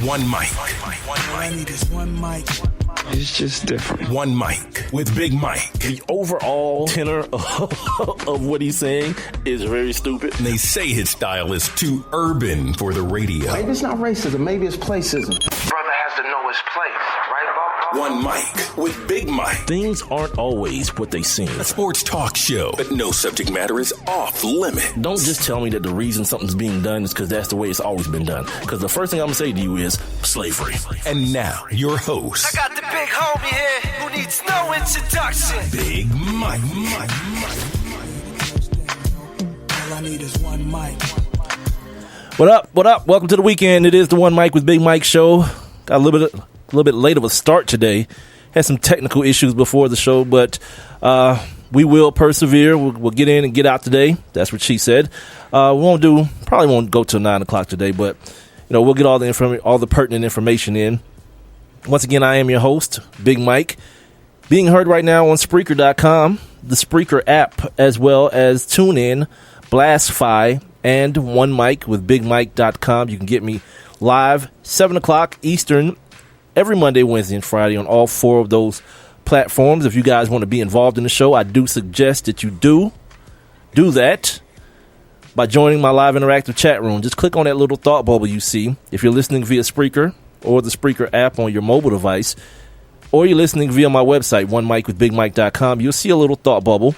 One mic. All I need is one mic. It's just different. One mic with Big Mike. The overall tenor of what he's saying is very stupid. And they say his style is too urban for the radio. Maybe it's not racism. Maybe it's placism. Brother has to know his place, right, Bob? One mic with Big Mike. Things aren't always what they seem. A sports talk show, but no subject matter is off limit. Don't just tell me that the reason something's being done is because that's the way it's always been done. Because the first thing I'm going to say to you is slavery. And now, your host. I got the big homie here who needs no introduction. Big Mike. All I need is one mic. What up? Welcome to the weekend. It is the One Mic with Big Mike show. Got a little bit late of a start today. Had some technical issues before the show, but we will persevere. We'll get in and get out today. That's what she said. Probably won't go till 9 o'clock today, but we'll get all the pertinent information in. Once again, I am your host, Big Mike, being heard right now on Spreaker.com, the Spreaker app, as well as TuneIn, Blastfy, and One Mic with BigMike.com. You can get me live 7 o'clock Eastern every Monday, Wednesday, and Friday on all four of those platforms. If you guys want to be involved in the show, I do suggest that you do that by joining my live interactive chat room. Just click on that little thought bubble you see. If you're listening via Spreaker or the Spreaker app on your mobile device, or you're listening via my website, onemicwithbigmike.com, you'll see a little thought bubble.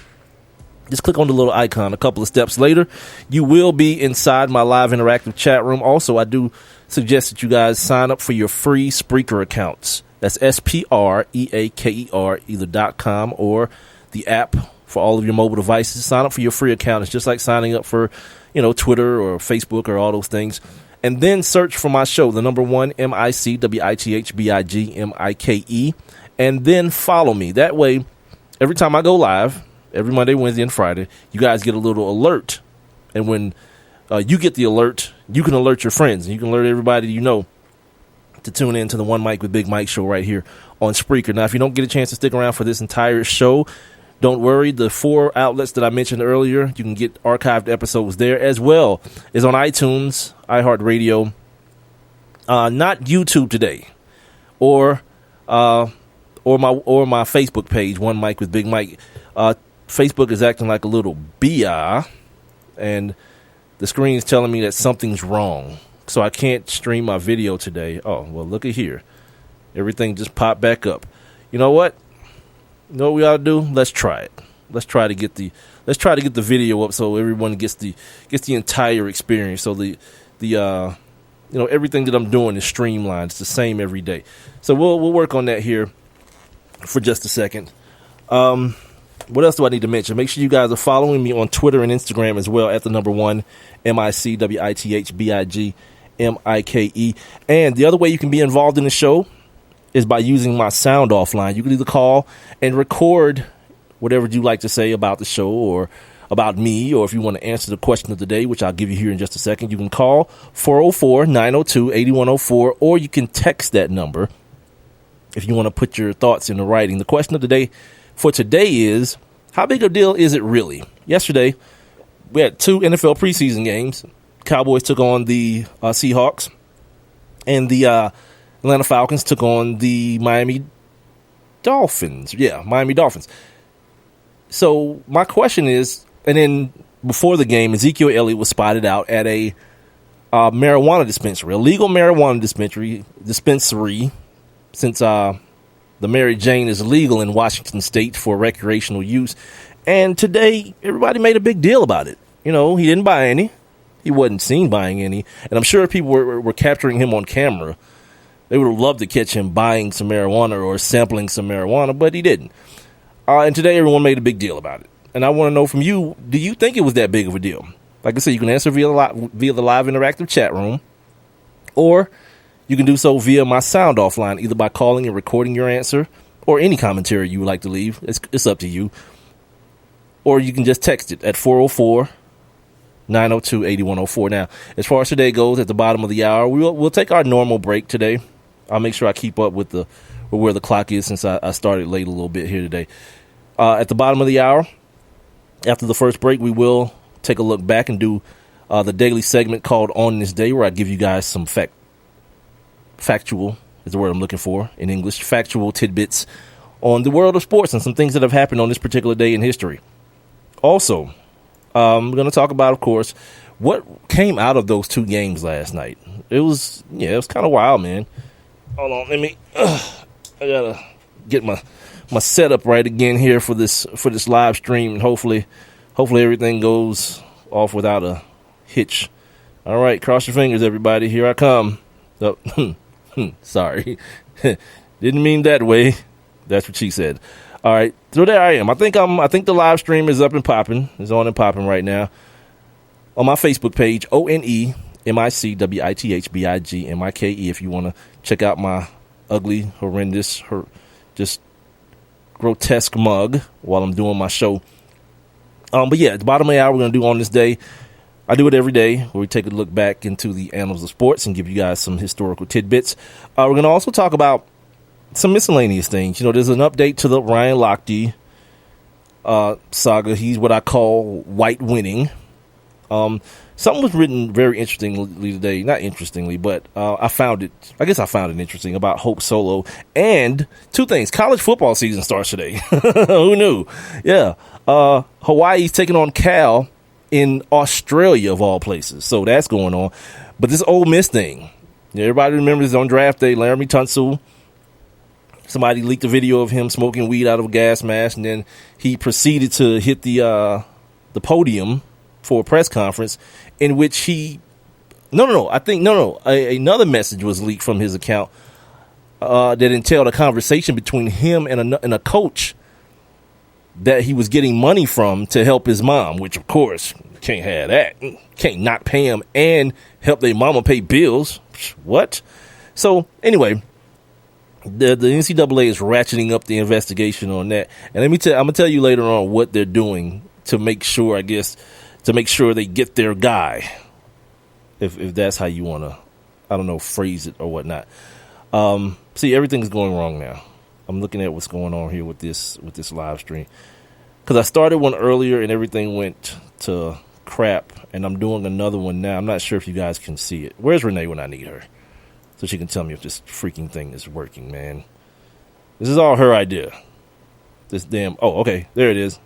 Just click on the little icon. A couple of steps later, you will be inside my live interactive chat room. Also, I do suggest that you guys sign up for your free Spreaker accounts. That's Spreaker, either .com or the app for all of your mobile devices. Sign up for your free account. It's just like signing up for, Twitter or Facebook or all those things. And then search for my show, the number one, MICWITHBIGMIKE, and then follow me. That way, every time I go live, every Monday, Wednesday, and Friday, you guys get a little alert. And when you get the alert, you can alert your friends. And you can alert everybody you know to tune in to the One Mic with Big Mike show right here on Spreaker. Now, if you don't get a chance to stick around for this entire show, don't worry. The 4 outlets that I mentioned earlier, you can get archived episodes there, as well as on iTunes, iHeartRadio, not YouTube today, or my Facebook page, One Mic with Big Mike. Facebook is acting like a little BI, and the screen is telling me that something's wrong, so I can't stream my video today. Oh, well, look at here. Everything just popped back up. You know what? You know what we ought to do? Let's try it. Let's try to get the video up so everyone gets the entire experience. So the everything that I'm doing is streamlined. It's the same every day. So we'll work on that here for just a second. What else do I need to mention? Make sure you guys are following me on Twitter and Instagram as well at the number one, MICWITHBIGMIKE. And the other way you can be involved in the show is by using my sound off line. You can either call and record whatever you like to say about the show or about me, or if you want to answer the question of the day, which I'll give you here in just a second, you can call 404-902-8104, or you can text that number if you want to put your thoughts into writing. The question of the day for today is, how big a deal is it really? Yesterday, we had 2 NFL preseason games. Cowboys took on the Seahawks, and the Atlanta Falcons took on the Miami Dolphins. Yeah, Miami Dolphins. So my question is, and then before the game, Ezekiel Elliott was spotted out at a marijuana dispensary, a legal marijuana dispensary, since the Mary Jane is legal in Washington State for recreational use. And today, everybody made a big deal about it. He didn't buy any. He wasn't seen buying any. And I'm sure people were capturing him on camera. They would have loved to catch him buying some marijuana or sampling some marijuana, but he didn't. And today, everyone made a big deal about it. And I want to know from you, do you think it was that big of a deal? Like I said, you can answer via the live interactive chat room, or you can do so via my sound offline, either by calling and recording your answer, or any commentary you would like to leave. It's up to you. Or you can just text it at 404-902-8104. Now, as far as today goes, at the bottom of the hour, we'll take our normal break today. I'll make sure I keep up with where the clock is, since I started late a little bit here today. At the bottom of the hour, after the first break, we will take a look back and do the daily segment called On This Day, where I give you guys some factual is the word I'm looking for in English, factual tidbits on the world of sports and some things that have happened on this particular day in history. Also, I'm going to talk about, of course, what came out of those 2 games last night. It was kind of wild, man. Hold on, I gotta get my setup right again here for this live stream, and hopefully everything goes off without a hitch. All right, cross your fingers, everybody. Here I come. Oh, sorry, didn't mean that way. That's what she said. All right, so there I am. I think the live stream is up and popping. It's on and popping right now on my Facebook page, ONEMICWITHBIGMIKE. If you want to check out my ugly, horrendous, just grotesque mug while I'm doing my show. But yeah, at the bottom of the hour, we're going to do on this day. I do it every day where we take a look back into the annals of sports and give you guys some historical tidbits. We're going to also talk about some miscellaneous things. There's an update to the Ryan Lochte saga. He's what I call white winning. Something was written very interestingly today. Not interestingly, but I found it interesting about Hope Solo. And 2 things. College football season starts today. Who knew? Yeah. Hawaii's taking on Cal in Australia, of all places. So that's going on. But this Ole Miss thing, everybody remembers on draft day, Laramie Tunsil, somebody leaked a video of him smoking weed out of a gas mask, and then he proceeded to hit the podium for a press conference in which another message was leaked from his account that entailed a conversation between him and a coach that he was getting money from to help his mom, which of course can't have that. Can't not pay him and help their mama pay bills. What? So anyway, the NCAA is ratcheting up the investigation on that. And I'm gonna tell you later on what they're doing to make sure, they get their guy. If that's how you want to, phrase it or whatnot. See, everything's going wrong now. I'm looking at what's going on here with this live stream, because I started one earlier and everything went to crap, and I'm doing another one now. I'm not sure if you guys can see it. Where's Renee when I need her, so she can tell me if this freaking thing is working, man? This is all her idea. This damn. Oh, okay, there it is.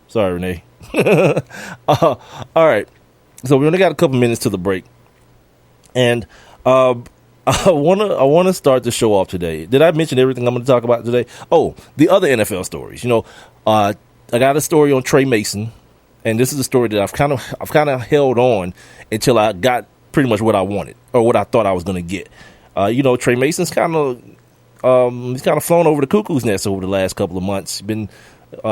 Sorry, Renee. All right, so we only got a couple minutes to the break, and I wanna start the show off today. Did I mention everything I'm going to talk about today? Oh, the other NFL stories. I got a story on Trey Mason, and this is a story that I've kind of held on until I got pretty much what I wanted or what I thought I was going to get. Trey Mason's kind of flown over the cuckoo's nest over the last couple of months. He's been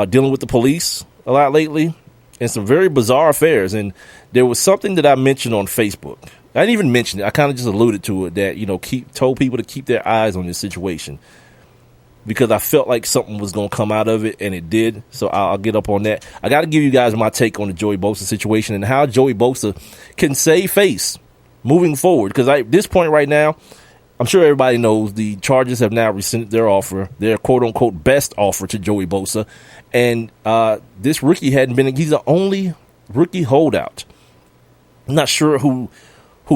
dealing with the police a lot lately and some very bizarre affairs. And there was something that I mentioned on Facebook. I didn't even mention it. I kind of just alluded to it that, told people to keep their eyes on this situation, because I felt like something was going to come out of it, and it did. So I'll get up on that. I got to give you guys my take on the Joey Bosa situation and how Joey Bosa can save face moving forward. Because at this point right now, I'm sure everybody knows the Chargers have now rescinded their offer, their quote-unquote best offer to Joey Bosa. And this rookie he's the only rookie holdout. I'm not sure who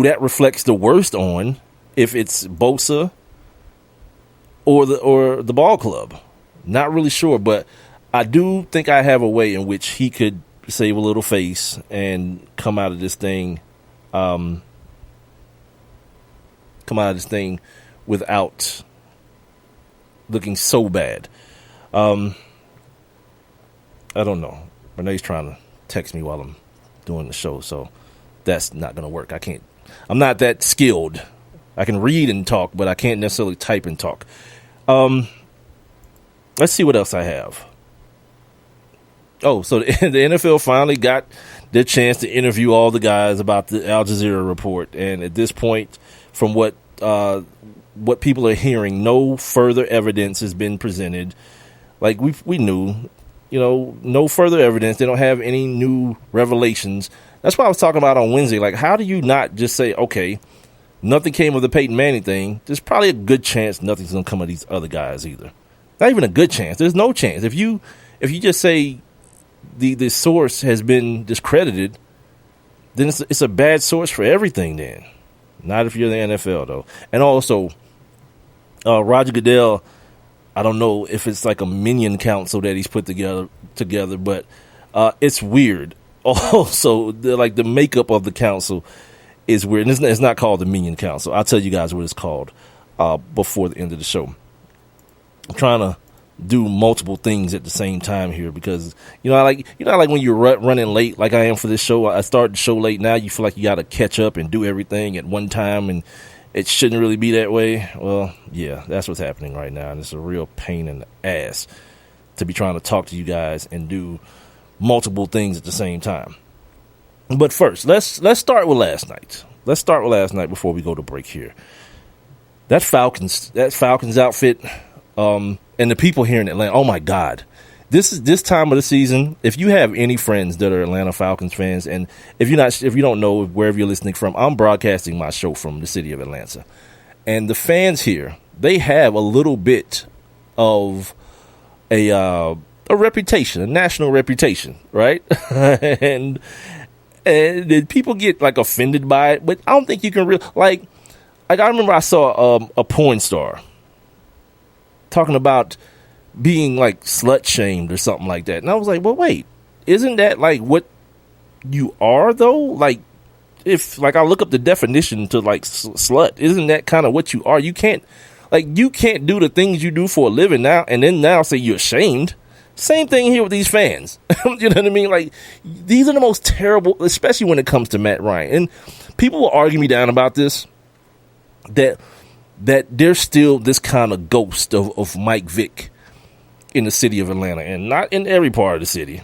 that reflects the worst on, if it's Bosa or the ball club. Not really sure, but I do think I have a way in which he could save a little face and come out of this thing without looking so bad. I don't know. Renee's trying to text me while I'm doing the show, so that's not going to work. I'm not that skilled. I can read and talk, but I can't necessarily type and talk. Let's see what else I have. Oh, so the NFL finally got their chance to interview all the guys about the Al Jazeera report. And at this point, from what people are hearing, no further evidence has been presented. Like we knew, no further evidence. They don't have any new revelations. That's what I was talking about on Wednesday. Like, how do you not just say, okay, nothing came of the Peyton Manning thing? There's probably a good chance nothing's going to come of these other guys either. Not even a good chance. There's no chance. If you just say the source has been discredited, then it's a bad source for everything then. Not if you're the NFL, though. And also, Roger Goodell, I don't know if it's like a minion council that he's put together, but it's weird. Also, the makeup of the council is weird. And it's not called the Minion Council. I'll tell you guys what it's called before the end of the show. I'm trying to do multiple things at the same time here because like when you're running late, like I am for this show. I started the show late. Now you feel like you got to catch up and do everything at one time, and it shouldn't really be that way. Well, yeah, that's what's happening right now, and it's a real pain in the ass to be trying to talk to you guys and do multiple things at the same time. But first, let's start with last night. Let's start with last night before we go to break here. That Falcons outfit, and the people here in Atlanta. Oh my God, this time of the season. If you have any friends that are Atlanta Falcons fans, and if you don't know wherever you're listening from, I'm broadcasting my show from the city of Atlanta, and the fans here, they have a little bit of a reputation, a national reputation, right? and people get like offended by it, but I don't think you can like I remember I saw a porn star talking about being like slut shamed or something like that, and I was like, well, wait, isn't that like what you are though? Like, if like I look up the definition to like slut, isn't that kind of what you are? You can't do the things you do for a living now and then now say you're ashamed. Same thing here with these fans. You know what I mean? Like, these are the most terrible, especially when it comes to Matt Ryan. And people will argue me down about this, that there's still this kind of ghost of Mike Vick in the city of Atlanta, and not in every part of the city.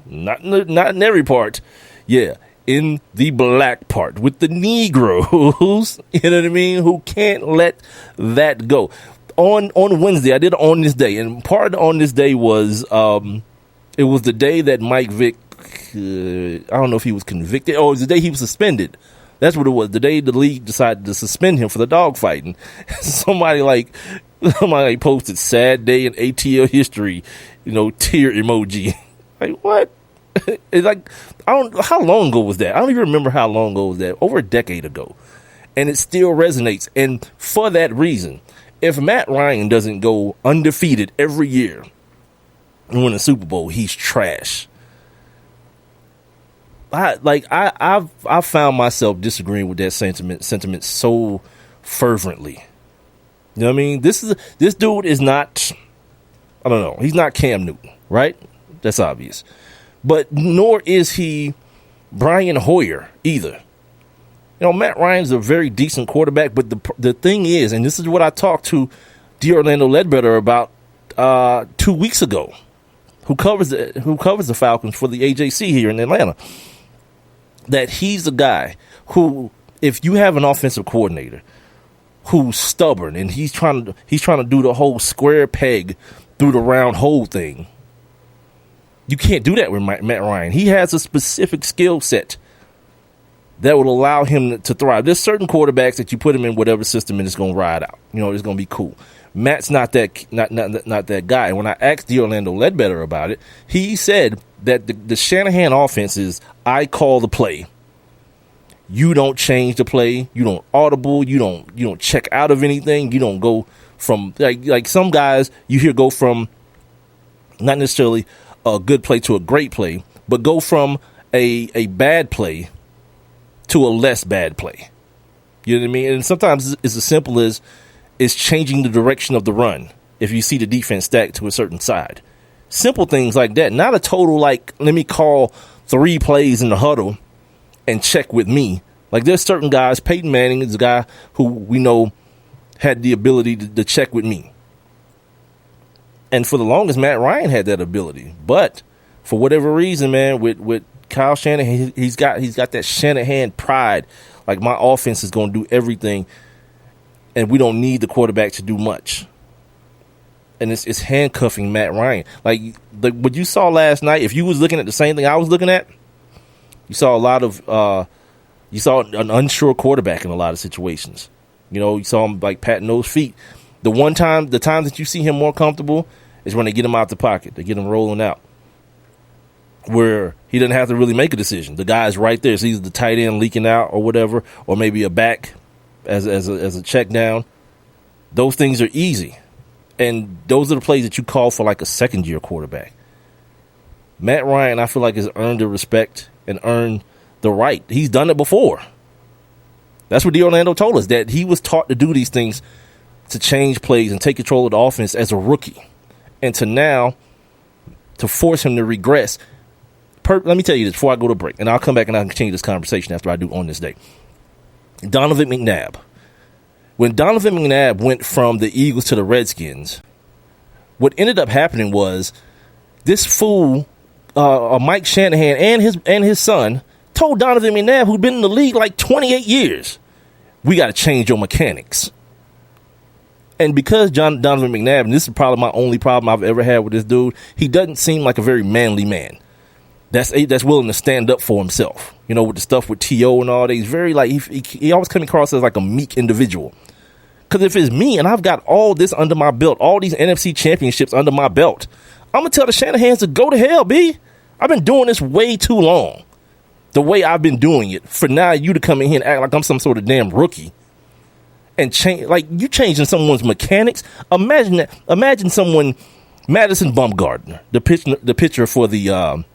not in every part. Yeah, in the black part with the Negroes, you know what I mean, who can't let that go. On Wednesday, I did On This Day, and part of the On This Day was it was the day that Mike Vick, I don't know if he was convicted, or it was the day he was suspended. That's what it was, the day the league decided to suspend him for the dogfighting. Somebody posted sad day in ATL history, tear emoji. Like, what? It's like, how long ago was that? I don't even remember how long ago was that. Over a decade ago. And it still resonates. And for that reason, if Matt Ryan doesn't go undefeated every year and win a Super Bowl, he's trash. I've found myself disagreeing with that sentiment so fervently. You know what I mean? This dude is not, I don't know, he's not Cam Newton, right? That's obvious. But nor is he Brian Hoyer either. Matt Ryan's a very decent quarterback, but the thing is, and this is what I talked to D'Orlando Ledbetter about 2 weeks ago, who covers the Falcons for the AJC here in Atlanta, that he's a guy who, if you have an offensive coordinator who's stubborn and he's trying to do the whole square peg through the round hole thing, you can't do that with Matt Ryan. He has a specific skill set that will allow him to thrive. There's certain quarterbacks that you put him in whatever system and it's going to ride out. It's going to be cool. Matt's not that guy. And when I asked D'Orlando Ledbetter about it, he said that the Shanahan offense is, I call the play. You don't change the play. You don't audible. You don't check out of anything. You don't go from like some guys you hear go from not necessarily a good play to a great play, but go from a bad play to a less bad play. You know what I mean? And sometimes it's as simple as changing the direction of the run if you see the defense stacked to a certain side. Simple things like that. Not a total, let me call 3 plays in the huddle and check with me. Like, there's certain guys, Peyton Manning is a guy who we know had the ability to check with me. And for the longest, Matt Ryan had that ability. But for whatever reason, man, with Kyle Shanahan, he's got that Shanahan pride. Like, my offense is going to do everything, and we don't need the quarterback to do much. And it's handcuffing Matt Ryan. Like what you saw last night, if you was looking at the same thing I was looking at, you saw you saw an unsure quarterback in a lot of situations. You saw him like patting those feet. The times that you see him more comfortable is when they get him out the pocket. They get him rolling out, where he doesn't have to really make a decision. The guy's right there. It's either the tight end leaking out or whatever, or maybe a back as a check down. Those things are easy. And those are the plays that you call for like a second-year quarterback. Matt Ryan, I feel like, has earned the respect and earned the right. He's done it before. That's what D'Orlando told us, that he was taught to do these things, to change plays and take control of the offense as a rookie. And to force him to regress. Let me tell you this before I go to break, and I'll come back and I'll continue this conversation after I do On This Day. Donovan McNabb. When Donovan McNabb went from the Eagles to the Redskins, what ended up happening was this fool, Mike Shanahan and his son, told Donovan McNabb, who'd been in the league like 28 years, we got to change your mechanics. And because Donovan McNabb, and this is probably my only problem I've ever had with this dude, he doesn't seem like a very manly man. That's willing to stand up for himself. You know, with the stuff with T.O. and all that. He's very like, he always comes across as like a meek individual. Because if it's me and I've got all this under my belt, all these NFC championships under my belt, I'm going to tell the Shanahans to go to hell, B. I've been doing this way too long. The way I've been doing it. For now, you to come in here and act like I'm some sort of damn rookie. And change, like you changing someone's mechanics. Imagine someone, Madison Bumgarner, the pitcher for the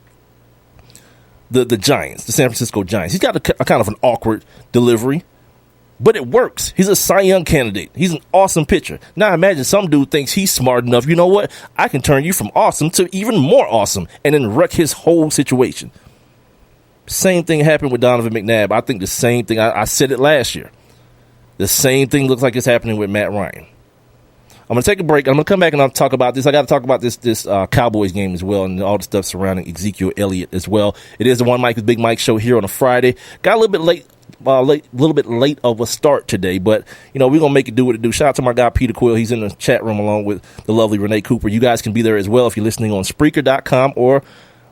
Giants, the San Francisco Giants. He's got a kind of an awkward delivery, but it works. He's a Cy Young candidate. He's an awesome pitcher. Now imagine some dude thinks he's smart enough. You know what? I can turn you from awesome to even more awesome and then wreck his whole situation. Same thing happened with Donovan McNabb. I think the same thing. I said it last year. The same thing looks like it's happening with Matt Ryan. I'm going to take a break. I'm going to come back and I'll talk about this. I got to talk about this Cowboys game as well and all the stuff surrounding Ezekiel Elliott as well. It is the One Mike with Big Mike show here on a Friday. Got a little bit late of a start today, but you know we're gonna make it do what it do. Shout out to my guy Peter Quill. He's in the chat room along with the lovely Renee Cooper. You guys can be there as well if you're listening on Spreaker.com or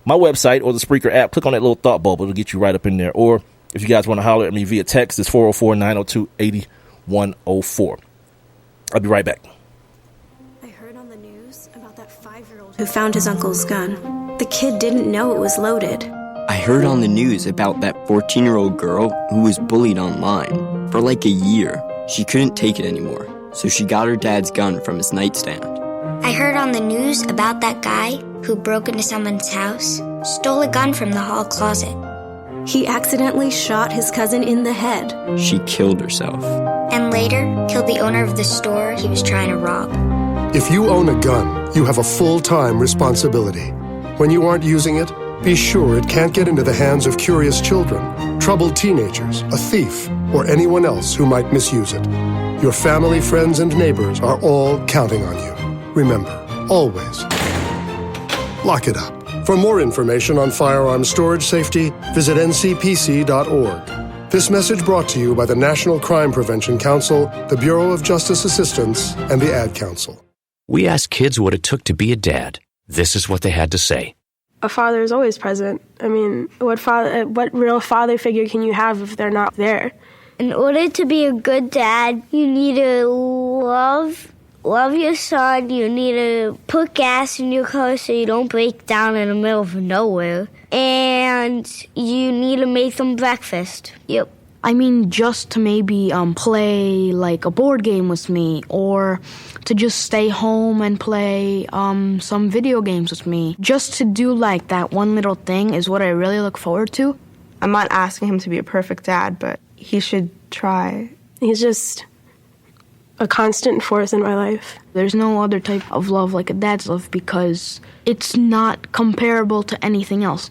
my website or the Spreaker app. Click on that little thought bubble; it'll get you right up in there. Or if you guys want to holler at me via text, it's 404-902-8104. I'll be right back. I heard on the news about that 5-year-old who found his uncle's gun. The kid didn't know it was loaded. I heard on the news about that 14-year-old girl who was bullied online. For like a year, she couldn't take it anymore, so she got her dad's gun from his nightstand. I heard on the news about that guy who broke into someone's house, stole a gun from the hall closet. He accidentally shot his cousin in the head. She killed herself. And later, killed the owner of the store he was trying to rob. If you own a gun, you have a full-time responsibility. When you aren't using it, be sure it can't get into the hands of curious children, troubled teenagers, a thief, or anyone else who might misuse it. Your family, friends, and neighbors are all counting on you. Remember, always, lock it up. For more information on firearm storage safety, visit ncpc.org. This message brought to you by the National Crime Prevention Council, the Bureau of Justice Assistance, and the Ad Council. We asked kids what it took to be a dad. This is what they had to say. A father is always present. I mean, what real father figure can you have if they're not there? In order to be a good dad, you need to love your son. You need to put gas in your car so you don't break down in the middle of nowhere. And you need to make them breakfast. Yep. I mean, just to maybe play like a board game with me, or to just stay home and play some video games with me. Just to do like that one little thing is what I really look forward to. I'm not asking him to be a perfect dad, but he should try. He's just a constant force in my life. There's no other type of love like a dad's love because it's not comparable to anything else.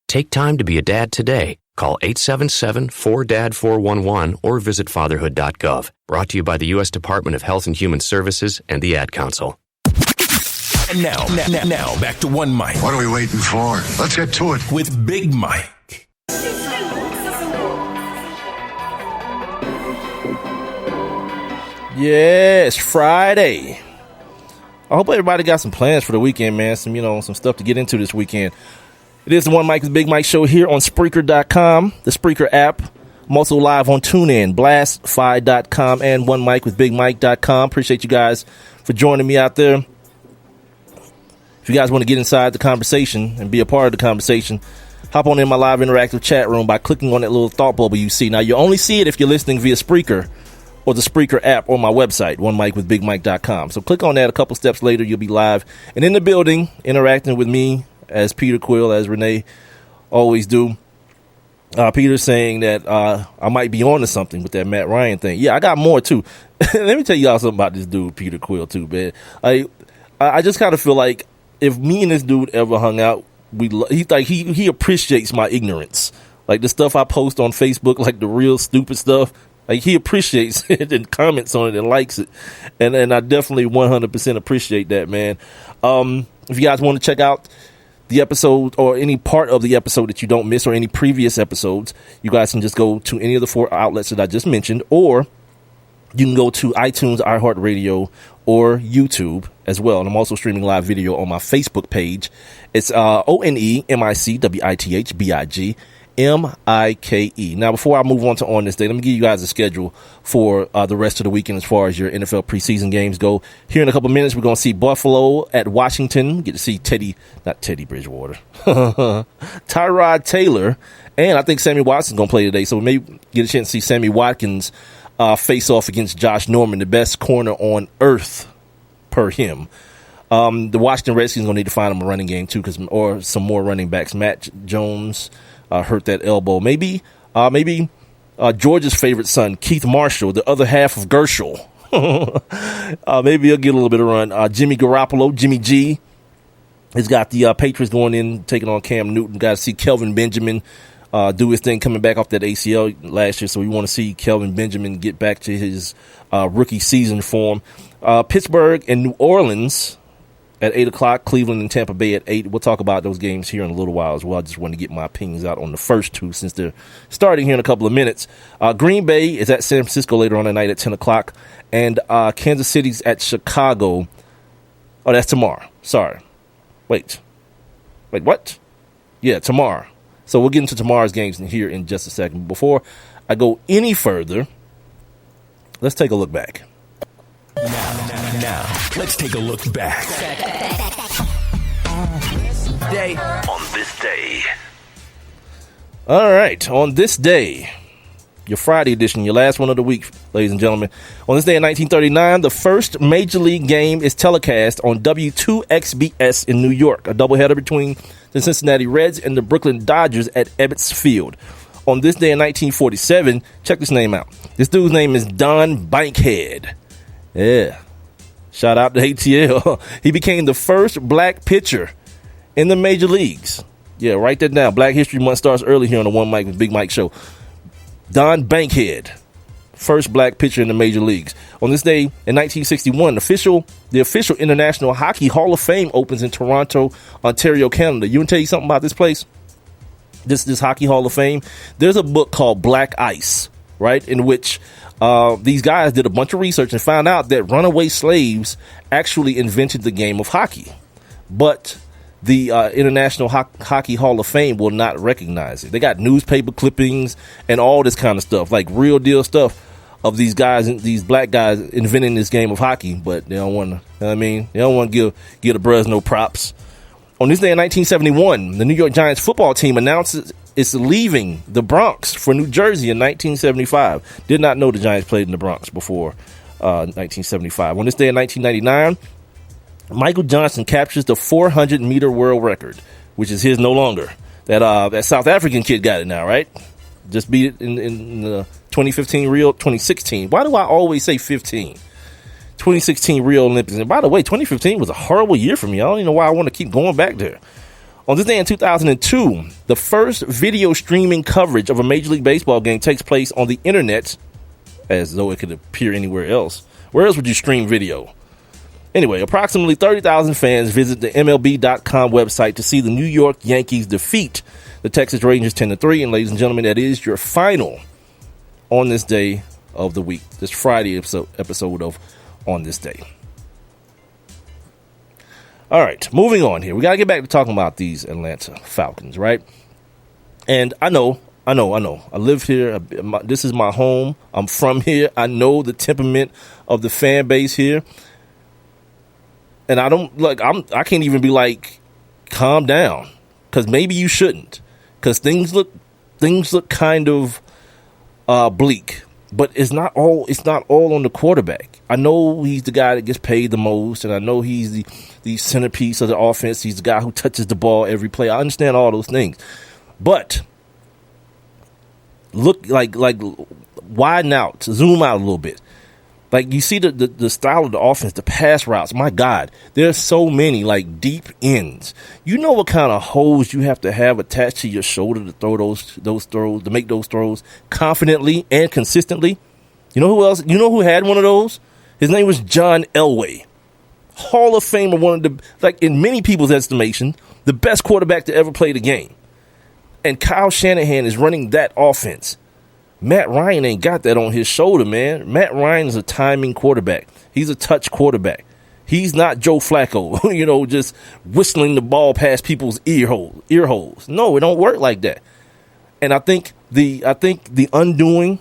Take time to be a dad today. Call 877-4DAD-411 or visit fatherhood.gov. Brought to you by the U.S. Department of Health and Human Services and the Ad Council. And now, back to One Mike. What are we waiting for? Let's get to it. With Big Mike. Yeah, it's Friday. I hope everybody got some plans for the weekend, man. Some stuff to get into this weekend. It is the One Mike with Big Mike show here on Spreaker.com, the Spreaker app. I'm also live on TuneIn, Blastfi.com, and OneMikeWithBigMike.com. Appreciate you guys for joining me out there. If you guys want to get inside the conversation and be a part of the conversation, hop on in my live interactive chat room by clicking on that little thought bubble you see. Now, you only see it if you're listening via Spreaker. or the Spreaker app, or my website, onemicwithbigmike.com. So click on that. A couple steps later, you'll be live and in the building, interacting with me as Peter Quill, as Renee always do. Peter's saying that I might be on to something with that Matt Ryan thing. Yeah, I got more too. Let me tell y'all something about this dude, Peter Quill, too, man. I just kind of feel like if me and this dude ever hung out, he appreciates my ignorance. Like the stuff I post on Facebook, like the real stupid stuff. Like he appreciates it and comments on it and likes it. And I definitely 100% appreciate that, man. If you guys want to check out the episode or any part of the episode that you don't miss or any previous episodes, you guys can just go to any of the 4 outlets that I just mentioned, or you can go to iTunes, iHeartRadio, or YouTube as well. And I'm also streaming live video on my Facebook page. It's ONEMICWITHBIGMIKE. Now, before I move on to On This Day, let me give you guys a schedule for the rest of the weekend as far as your NFL preseason games go. Here in a couple minutes, we're going to see Buffalo at Washington. Get to see not Teddy Bridgewater, Tyrod Taylor, and I think Sammy Watson's going to play today. So we may get a chance to see Sammy Watkins face off against Josh Norman, the best corner on earth per him. The Washington Redskins going to need to find him a running game too, or some more running backs. Matt Jones hurt that elbow. Maybe George's favorite son, Keith Marshall, the other half of Gershel. Maybe he'll get a little bit of run. Jimmy Garoppolo, Jimmy G, has got the Patriots going in, taking on Cam Newton. Got to see Kelvin Benjamin do his thing coming back off that ACL last year. So we want to see Kelvin Benjamin get back to his rookie season form. Pittsburgh and New Orleans at 8 o'clock, Cleveland and Tampa Bay at 8. We'll talk about those games here in a little while as well. I just want to get my opinions out on the first two since they're starting here in a couple of minutes. Green Bay is at San Francisco later on tonight at 10 o'clock. And Kansas City's at Chicago. Oh, that's tomorrow. Sorry. Wait, what? Yeah, tomorrow. So we'll get into tomorrow's games here in just a second. Before I go any further, let's take a look back. Now, let's take a look back. On this day. All right, on this day, your Friday edition, your last one of the week, ladies and gentlemen. On this day in 1939, the first Major League game is telecast on W2XBS in New York, a doubleheader between the Cincinnati Reds and the Brooklyn Dodgers at Ebbets Field. On this day in 1947, check this name out. This dude's name is Don Bankhead. Yeah. Shout out to ATL. He became the first black pitcher in the major leagues. Yeah, write that down. Black History Month starts early here on the One Mike with Big Mike show. Don Bankhead, first black pitcher in the major leagues. On this day in 1961, the official International Hockey Hall of Fame opens in Toronto, Ontario, Canada. You want to tell you something about this place? This Hockey Hall of Fame? There's a book called Black Ice, right, in which these guys did a bunch of research and found out that runaway slaves actually invented the game of hockey. But the International Hockey Hall of Fame will not recognize it. They got newspaper clippings and all this kind of stuff, like real deal stuff of these guys, these black guys inventing this game of hockey, but they don't want to, you know what I mean? They don't want to give the Bros no props. On this day in 1971, the New York Giants football team announces it's leaving the Bronx for New Jersey in 1975. Did not know the Giants played in the Bronx before 1975. On this day in 1999, Michael Johnson captures the 400-meter world record, which is his no longer. That South African kid got it now, right? Just beat it in the 2015 Rio, 2016. Why do I always say 15? 2016 Rio Olympics. And by the way, 2015 was a horrible year for me. I don't even know why I want to keep going back there. On this day in 2002, the first video streaming coverage of a Major League Baseball game takes place on the internet, as though it could appear anywhere else. Where else would you stream video? Anyway, approximately 30,000 fans visit the MLB.com website to see the New York Yankees defeat the Texas Rangers 10-3. And ladies and gentlemen, that is your final On This Day of the week. This Friday episode of On This Day. All right, moving on here. We got to get back to talking about these Atlanta Falcons, right? And I know. I live here. This is my home. I'm from here. I know the temperament of the fan base here. And I can't even be like, calm down, because maybe you shouldn't, because things look kind of bleak. But it's not all on the quarterback. I know he's the guy that gets paid the most, and I know he's the centerpiece of the offense. He's the guy who touches the ball every play. I understand all those things. But look, like widen out, zoom out a little bit. Like, you see the style of the offense, the pass routes. My God, there's so many, like, deep ends. You know what kind of hose you have to have attached to your shoulder to throw those throws, to make those throws confidently and consistently? You know who else? You know who had one of those? His name was John Elway. Hall of Famer, one of the, like, in many people's estimation, the best quarterback to ever play the game. And Kyle Shanahan is running that offense. Matt Ryan ain't got that on his shoulder, man. Matt Ryan is a timing quarterback. He's a touch quarterback. He's not Joe Flacco, just whistling the ball past people's ear holes. No, it don't work like that. And I think the undoing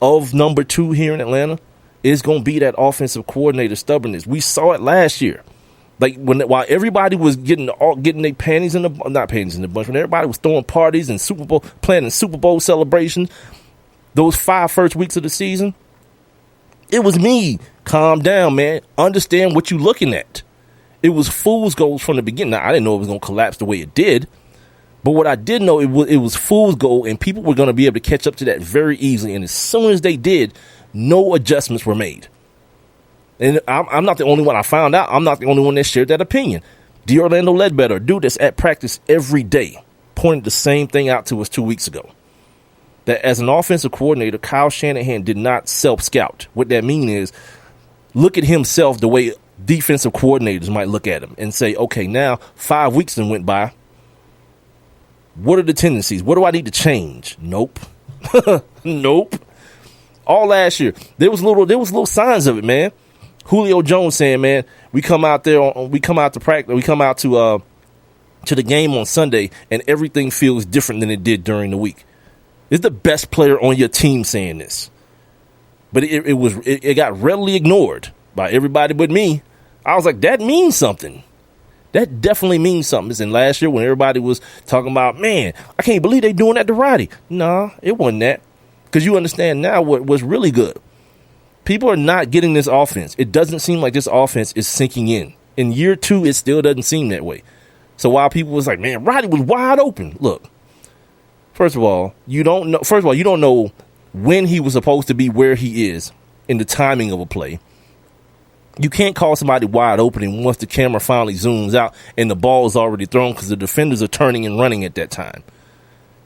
of number 2 here in Atlanta is going to be that offensive coordinator stubbornness. We saw it last year. Like, while everybody was getting their panties in the bunch, when everybody was throwing parties and planning Super Bowl celebrations, those 5 first weeks of the season, it was me. Calm down, man. Understand what you're looking at. It was fool's gold from the beginning. Now, I didn't know it was going to collapse the way it did, but what I did know, it was fool's gold, and people were going to be able to catch up to that very easily. And as soon as they did, no adjustments were made. And I'm not the only one. I found out I'm not the only one that shared that opinion. Orlando Ledbetter, a dude that's at practice every day, pointed the same thing out to us 2 weeks ago. That as an offensive coordinator, Kyle Shanahan did not self-scout. What that means is, look at himself the way defensive coordinators might look at him and say, okay, now 5 weeks then went by. What are the tendencies? What do I need to change? Nope. Nope. All last year, there was little signs of it, man. Julio Jones saying, man, we come out to practice, we come out to the game on Sunday, and everything feels different than it did during the week. It's the best player on your team saying this. But it got readily ignored by everybody but me. I was like, that means something. That definitely means something. And last year when everybody was talking about, man, I can't believe they doing that to Roddy. Nah, it wasn't that. Because you understand now what was really good. People are not getting this offense. It doesn't seem like this offense is sinking in. In year 2, it still doesn't seem that way. So while people was like, man, Roddy was wide open. Look, first of all, you don't know when he was supposed to be where he is in the timing of a play. You can't call somebody wide open and once the camera finally zooms out and the ball is already thrown because the defenders are turning and running at that time.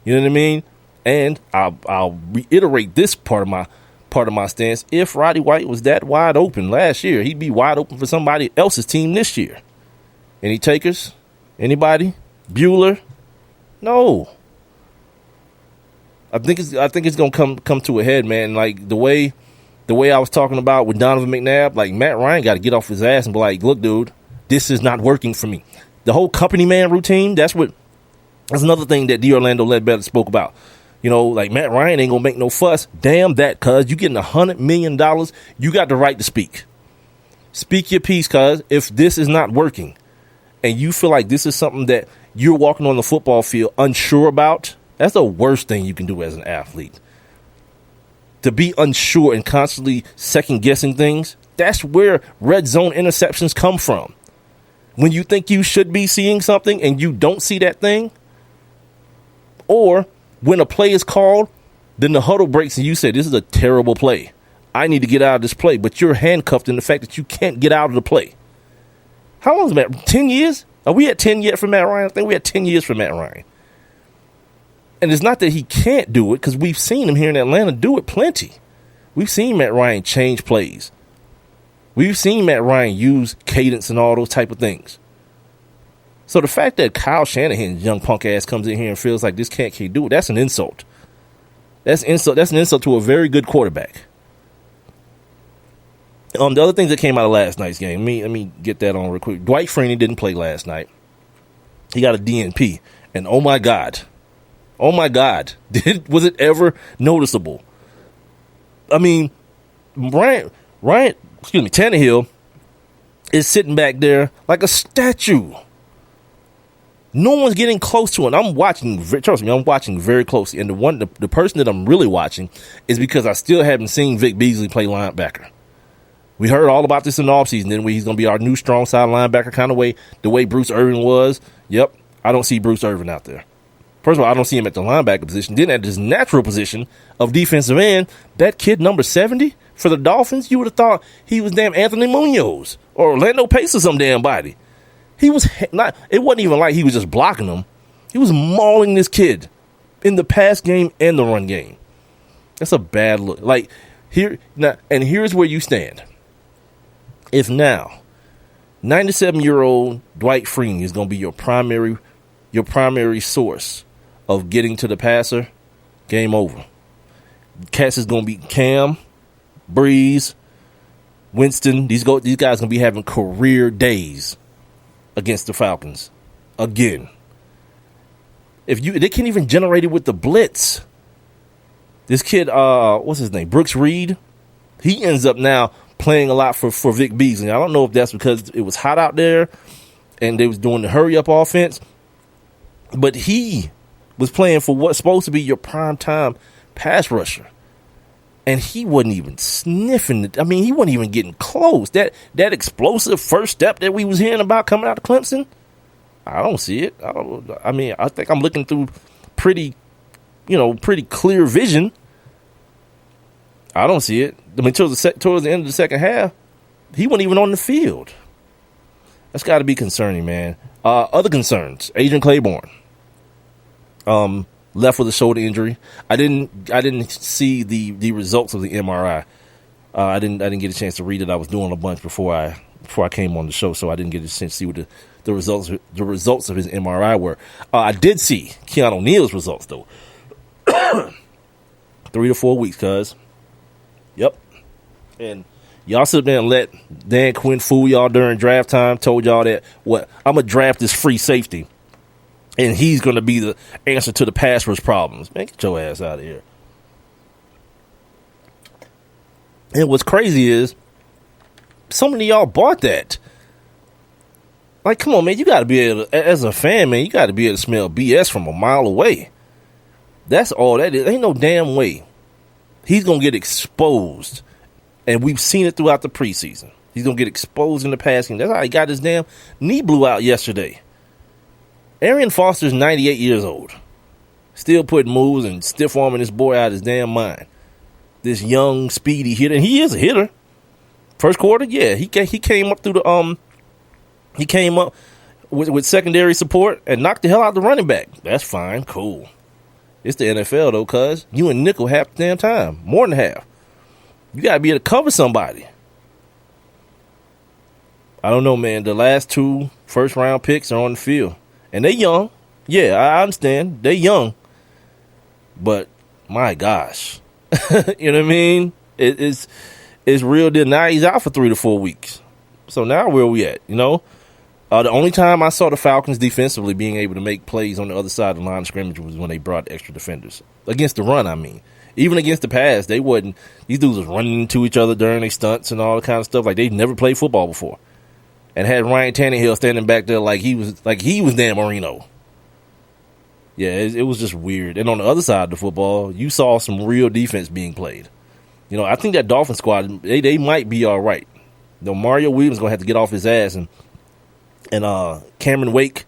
You know what I mean? And I'll reiterate this part of my stance. If Roddy White was that wide open last year, he'd be wide open for somebody else's team this year. Any takers? Anybody? Bueller? No. I think it's gonna come to a head, man. Like the way I was talking about with Donovan McNabb, like Matt Ryan got to get off his ass and be like, look, dude, this is not working for me. The whole company man routine, that's another thing that Orlando Ledbetter spoke about. Like Matt Ryan ain't gonna make no fuss. Damn that, cuz you getting $100 million. You got the right to speak. Speak your piece, cuz if this is not working and you feel like this is something that you're walking on the football field unsure about, that's the worst thing you can do as an athlete. To be unsure and constantly second guessing things, that's where red zone interceptions come from. When you think you should be seeing something and you don't see that thing, or when a play is called, then the huddle breaks and you say, this is a terrible play. I need to get out of this play. But you're handcuffed in the fact that you can't get out of the play. How long is Matt? 10 years? Are we at 10 yet for Matt Ryan? I think we're at 10 years for Matt Ryan. And it's not that he can't do it, because we've seen him here in Atlanta do it plenty. We've seen Matt Ryan change plays. We've seen Matt Ryan use cadence and all those type of things. So the fact that Kyle Shanahan's young punk ass comes in here and feels like this cat can't do it, that's an insult. That's an insult to a very good quarterback. The other things that came out of last night's game, let me get that on real quick. Dwight Freeney didn't play last night. He got a DNP. And oh my God, was it ever noticeable? I mean, Tannehill is sitting back there like a statue. No one's getting close to it. I'm watching, trust me, I'm watching very closely. And the person that I'm really watching is because I still haven't seen Vic Beasley play linebacker. We heard all about this in the offseason, didn't we? He's going to be our new strong side linebacker kind of way, the way Bruce Irvin was. Yep, I don't see Bruce Irvin out there. First of all, I don't see him at the linebacker position. Then at his natural position of defensive end, that kid number 70 for the Dolphins, you would have thought he was damn Anthony Munoz or Orlando Pace or some damn body. He was not, it wasn't even like he was just blocking him. He was mauling this kid in the pass game and the run game. That's a bad look. Like, here, now, and here's where you stand. If now, 97-year-old Dwight Freeney is going to be your primary source of getting to the passer, game over. Cats is going to be Cam, Breeze, Winston. These guys going to be having career days against the Falcons again. They can't even generate it with the blitz. This kid, what's his name? Brooks Reed. He ends up now playing a lot for Vic Beasley. I don't know if that's because it was hot out there and they was doing the hurry up offense, but he was playing for what's supposed to be your primetime pass rusher. And he wasn't even sniffing it. I mean, he wasn't even getting close. That explosive first step that we was hearing about coming out of Clemson, I don't see it. I think I'm looking through pretty clear vision. I don't see it. I mean, towards the end of the second half, he wasn't even on the field. That's got to be concerning, man. Other concerns: Adrian Claiborne. Left with a shoulder injury. I didn't see the results of the MRI. I didn't get a chance to read it. I was doing a bunch before I came on the show, so I didn't get a chance to see what the results of his MRI were. I did see Keanu Neal's results though. 3 to 4 weeks, cuz. Yep. And y'all sit there and let Dan Quinn fool y'all during draft time. Told y'all that I'm gonna draft this free safety. And he's going to be the answer to the pass rush problems. Man, get your ass out of here. And what's crazy is, so many of y'all bought that. Like, come on, man. You got to be able to, as a fan, man, you got to be able to smell BS from a mile away. That's all that is. Ain't no damn way. He's going to get exposed. And we've seen it throughout the preseason. He's going to get exposed in the passing. That's how he got his damn knee blew out yesterday. Arian Foster's 98 years old. Still putting moves and stiff arming this boy out of his damn mind. This young, speedy hitter. And he is a hitter. First quarter, yeah. He came up through the he came up with secondary support and knocked the hell out the running back. That's fine, cool. It's the NFL though, cuz you and nickel half the damn time. More than half. You gotta be able to cover somebody. I don't know, man. The last 2 first round picks are on the field. And they young. Yeah, I understand. They young. But, my gosh. You know what I mean? It's real deal. Now he's out for 3 to 4 weeks. So now where are we at, you know? The only time I saw the Falcons defensively being able to make plays on the other side of the line of scrimmage was when they brought extra defenders. Against the run, I mean. Even against the pass, they wasn't. These dudes was running into each other during their stunts and all that kind of stuff. Like, they'd never played football before. And had Ryan Tannehill standing back there like he was Dan Marino. Yeah, it was just weird. And on the other side of the football, you saw some real defense being played. You know, I think that Dolphin squad, they might be all right. Though Mario Williams is going to have to get off his ass. And Cameron Wake,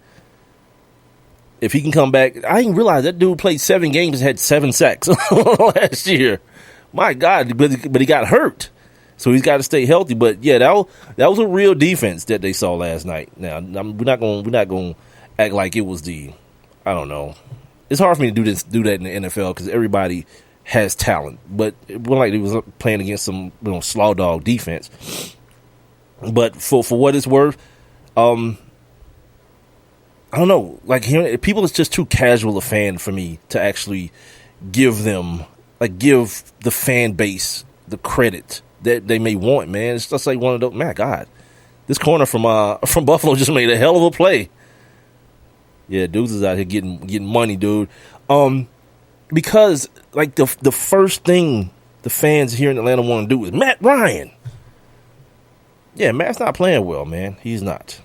if he can come back. I didn't realize that dude played 7 games and had 7 sacks last year. My God, but he got hurt. So he's got to stay healthy. But yeah, that was a real defense that they saw last night. Now we're not going to act like it was I don't know. It's hard for me to do that in the NFL because everybody has talent. But it wasn't like they was playing against some slaw dog defense. But for what it's worth, I don't know. Like people is just too casual a fan for me to actually give the fan base the credit that they may want, man. It's just like one of those. Man, God, this corner from Buffalo just made a hell of a play. Yeah, dudes is out here getting money, dude. Because like the first thing the fans here in Atlanta want to do is Matt Ryan. Yeah, Matt's not playing well, man. He's not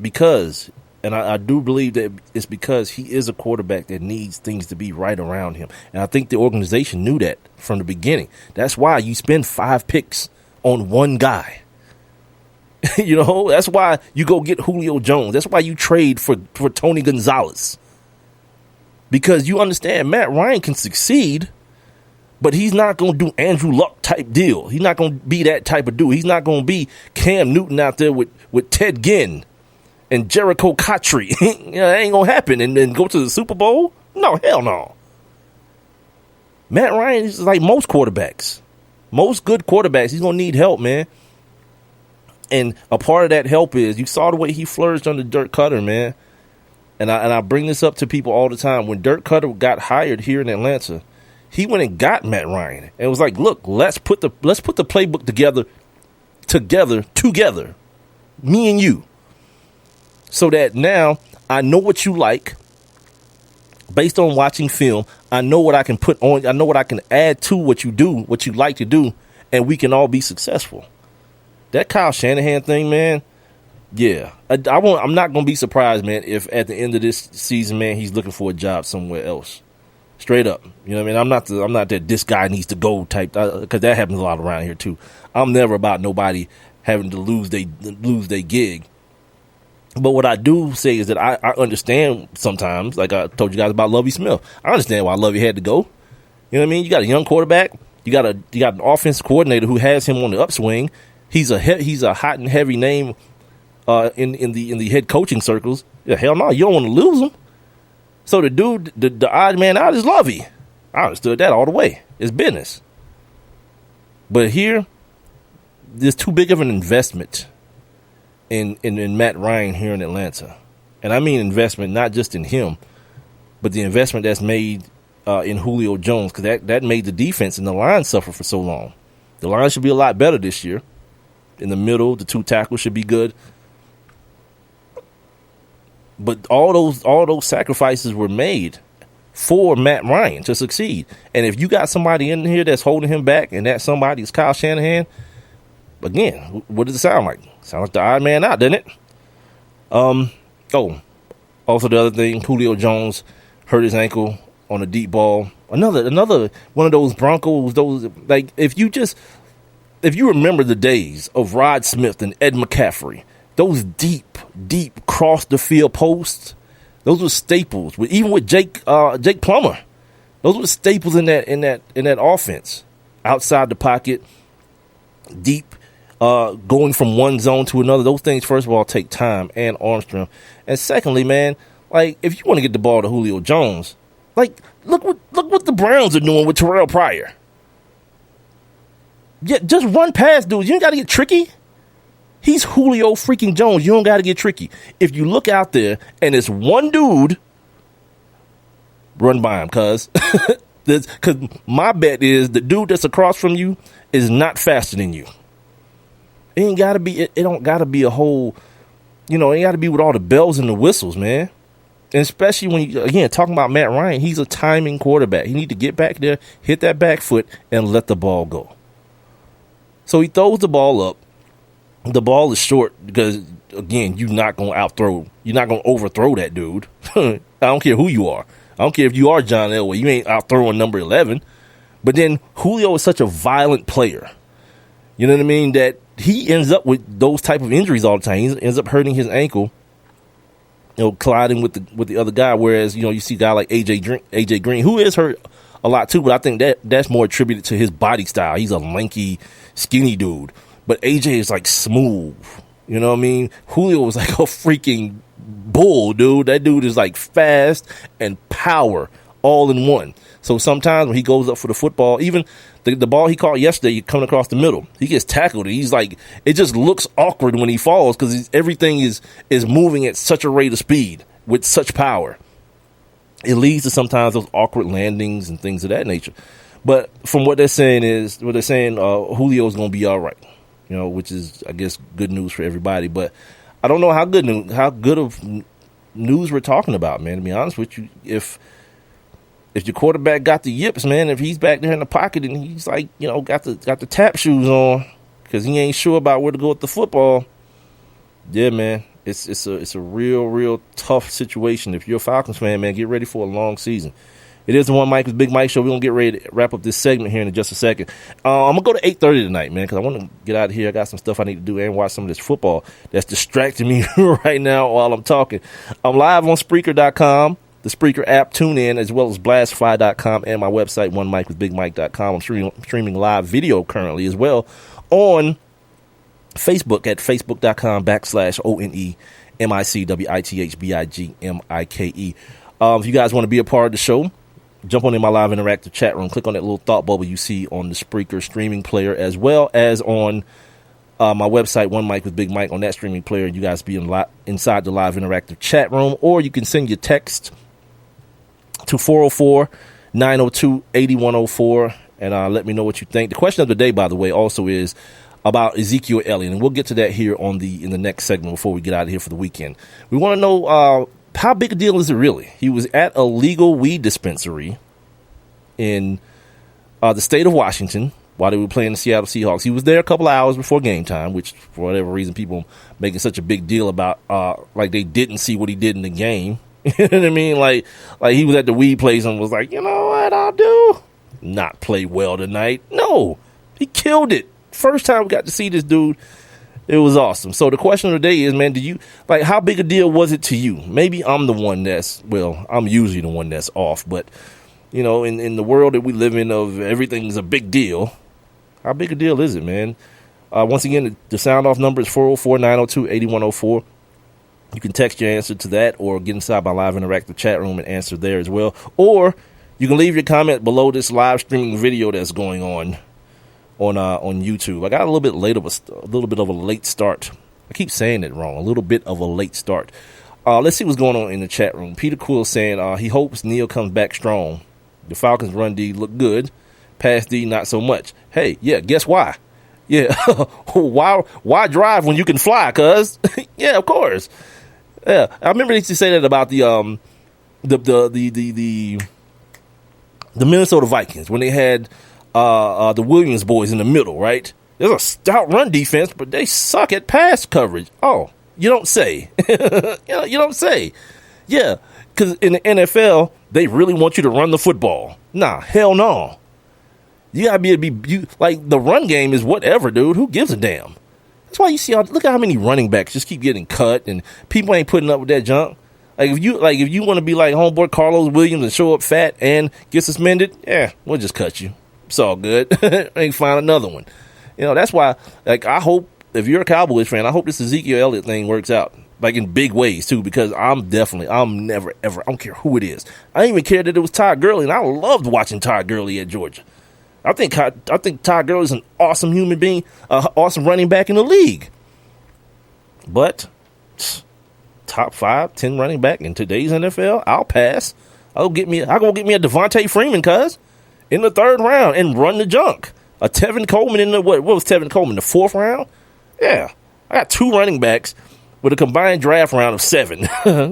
because And I do believe that it's because he is a quarterback that needs things to be right around him. And I think the organization knew that from the beginning. That's why you spend 5 picks on one guy. That's why you go get Julio Jones. That's why you trade for Tony Gonzalez. Because you understand Matt Ryan can succeed, but he's not going to do Andrew Luck type deal. He's not going to be that type of dude. He's not going to be Cam Newton out there with Ted Ginn and Jericho Cotry. That ain't going to happen. And then go to the Super Bowl? No, hell no. Matt Ryan is like most quarterbacks. Most good quarterbacks, he's going to need help, man. And a part of that help is you saw the way he flourished under Dirk Cutter, man. And I bring this up to people all the time. When Dirk Cutter got hired here in Atlanta, he went and got Matt Ryan. And it was like, look, let's put the playbook together, me and you, so that now I know what you like based on watching film. I know what I can put on. I know what I can add to what you do, what you like to do, and we can all be successful. That Kyle Shanahan thing, man, yeah. I'm not going to be surprised, man, if at the end of this season, man, he's looking for a job somewhere else. Straight up. You know what I mean? I'm not that this guy needs to go type, because that happens a lot around here too. I'm never about nobody having to lose their gig. But what I do say is that I understand sometimes, like I told you guys about Lovie Smith. I understand why Lovie had to go. You know what I mean? You got a young quarterback. You got an offensive coordinator who has him on the upswing. He's a hot and heavy name in the head coaching circles. Yeah, hell no, you don't want to lose him. So the dude, the odd man out is Lovey. I understood that all the way. It's business. But here, there's too big of an investment in Matt Ryan here in Atlanta. And I mean investment not just in him, but the investment that's made in Julio Jones, because that made the defense and the line suffer for so long. The line should be a lot better this year. In the middle, the 2 tackles should be good. But all those sacrifices were made for Matt Ryan to succeed. And if you got somebody in here that's holding him back, and that somebody is Kyle Shanahan, again, what does it sound like? Sound like the odd man out, doesn't it? Also the other thing, Julio Jones hurt his ankle on a deep ball. Another one of those Broncos, those, like, if you remember the days of Rod Smith and Ed McCaffrey, those deep cross the field posts, those were staples. Even with Jake Plummer, those were staples in that offense. Outside the pocket, deep, going from one zone to another. Those things, first of all, take time and arm strength. And secondly, man, like, if you want to get the ball to Julio Jones, like, look what the Browns are doing with Terrell Pryor. Yeah, just run past dudes. You ain't got to get tricky. He's Julio freaking Jones. You don't got to get tricky. If you look out there and it's one dude, run by him, cuz my bet is the dude that's across from you is not faster than you. It ain't got to be. It don't got to be a whole. It ain't got to be with all the bells and the whistles, man. And especially when you, again, talking about Matt Ryan, he's a timing quarterback. He need to get back there, hit that back foot, and let the ball go. So he throws the ball up. The ball is short because, again, you're not going to overthrow that dude. I don't care who you are. I don't care if you are John Elway. You ain't outthrowing number 11. But then Julio is such a violent player. You know what I mean? That he ends up with those type of injuries all the time. He ends up hurting his ankle, colliding with the other guy. Whereas, you see a guy like AJ Green, who is hurt a lot too, but I think that's more attributed to his body style. He's a lanky, skinny dude. But AJ is like smooth. You know what I mean? Julio was like a freaking bull, dude. That dude is like fast and power all in one. So sometimes when he goes up for the football, even the ball he caught yesterday coming across the middle, he gets tackled. He's like, it just looks awkward when he falls because everything is moving at such a rate of speed with such power. It leads to sometimes those awkward landings and things of that nature. But from what they're saying Julio is going to be all right. Which is, I guess, good news for everybody. But I don't know how good of news we're talking about, man. To be honest with you, if your quarterback got the yips, man, if he's back there in the pocket and he's like, got the tap shoes on because he ain't sure about where to go with the football, yeah, man, It's a real tough situation. If you're a Falcons fan, man, get ready for a long season. It is the One Mike with Big Mike show. We're going to get ready to wrap up this segment here in just a second. I'm going to go to 8:30 tonight, man, because I want to get out of here. I got some stuff I need to do and watch some of this football that's distracting me right now while I'm talking. I'm live on Spreaker.com, the Spreaker app, TuneIn, as well as Blastfy.com and my website, OneMikeWithBigMike.com. I'm streaming live video currently as well on Facebook at Facebook.com/ONEMICWITHBIGMIKE. If you guys want to be a part of the show, jump on in my live interactive chat room. Click on that little thought bubble you see on the Spreaker streaming player, as well as on my website, One Mike with Big Mike, on that streaming player. You guys be inside the live interactive chat room, or you can send your text to 404-902-8104 and let me know what you think. The question of the day, by the way, also is about Ezekiel Elliott, and we'll get to that here in the next segment before we get out of here for the weekend. We want to know how big a deal is it really? He was at a legal weed dispensary in the state of Washington while they were playing the Seattle Seahawks. He was there a couple of hours before game time, which for whatever reason people making such a big deal about, like they didn't see what he did in the game. You know what I mean? Like he was at the weed place and was like, you know what I'll do? Not play well tonight. No, he killed it. First time we got to see this dude. It was awesome. So the question of the day is, man, how big a deal was it to you? Maybe I'm the one I'm usually the one that's off, but you know, in the world that we live in of everything's a big deal, how big a deal is it, man? Once again, the sound off number is 404-902-8104. You can text your answer to that or get inside my live interactive chat room and answer there as well. Or you can leave your comment below this live streaming video that's going on YouTube. I got a little bit of a late start. I keep saying it wrong. A little bit of a late start. Let's see what's going on in the chat room. Peter Quill saying he hopes Neal comes back strong. The Falcons' run D look good. Pass D not so much. Hey, yeah, guess why? Yeah, why drive when you can fly? Cuz yeah, of course. Yeah, I remember they used to say that about the Minnesota Vikings when they had the Williams boys in the middle, right? There's a stout run defense, but they suck at pass coverage. Oh, you don't say. You don't say. Yeah, because in the NFL, they really want you to run the football. Nah, hell no. You gotta be the run game is whatever, dude. Who gives a damn? That's why you see look at how many running backs just keep getting cut, and people ain't putting up with that junk. If you want to be like homeboy Carlos Williams and show up fat and get suspended, we'll just cut you. It's all good. And find another one. You know, that's why, I hope, if you're a Cowboys fan, I hope this Ezekiel Elliott thing works out. In big ways, too, because I'm never, ever, I don't care who it is. I didn't even care that it was Todd Gurley, and I loved watching Todd Gurley at Georgia. I think Todd Gurley is an awesome human being, awesome running back in the league. But top 5, 10 running back in today's NFL, I'll pass. I'll go get me a Devontae Freeman, cuz, in the 3rd round and run the junk. A Tevin Coleman in what was Tevin Coleman, the 4th round? Yeah. I got 2 running backs with a combined draft round of 7.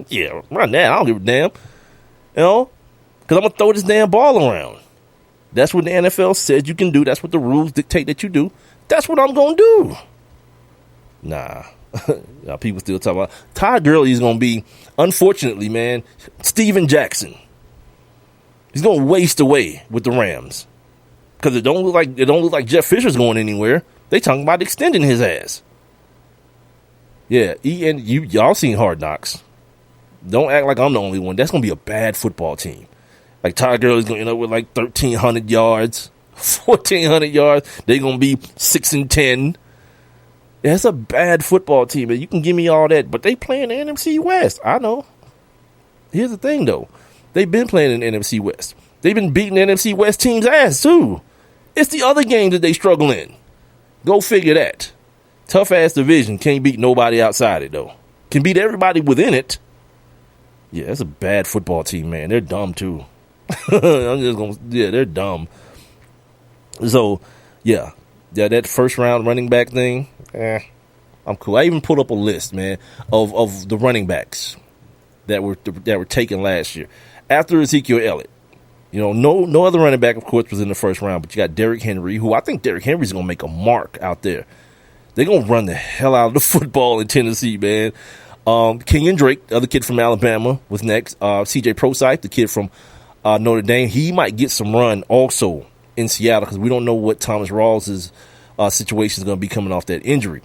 Yeah, run that. I don't give a damn. You know? Because I'm going to throw this damn ball around. That's what the NFL says you can do. That's what the rules dictate that you do. That's what I'm going to do. Nah. People still talking about Todd Gurley is going to be, unfortunately, man, Steven Jackson. He's going to waste away with the Rams. Because it don't look like Jeff Fisher's going anywhere. They talking about extending his ass. Yeah, y'all seen Hard Knocks. Don't act like I'm the only one. That's going to be a bad football team. Todd Gurley's going to end up with 1,300 yards, 1,400 yards. They're going to be 6-10. That's a bad football team. And you can give me all that, but they playing the NFC West. I know. Here's the thing, though. They've been playing in the NFC West. They've been beating the NFC West team's ass, too. It's the other games that they struggle in. Go figure that. Tough-ass division. Can't beat nobody outside it, though. Can beat everybody within it. Yeah, that's a bad football team, man. They're dumb, too. They're dumb. So, yeah, that first round running back thing, I'm cool. I even put up a list, man, of the running backs that were taken last year after Ezekiel Elliott. You know, no other running back, of course, was in the first round, but you got Derrick Henry, who I think Derrick Henry's going to make a mark out there. They're going to run the hell out of the football in Tennessee, man. Kenyon Drake, the other kid from Alabama, was next. CJ Prosite, the kid from Notre Dame, he might get some run also in Seattle because we don't know what Thomas Rawls' situation is going to be coming off that injury.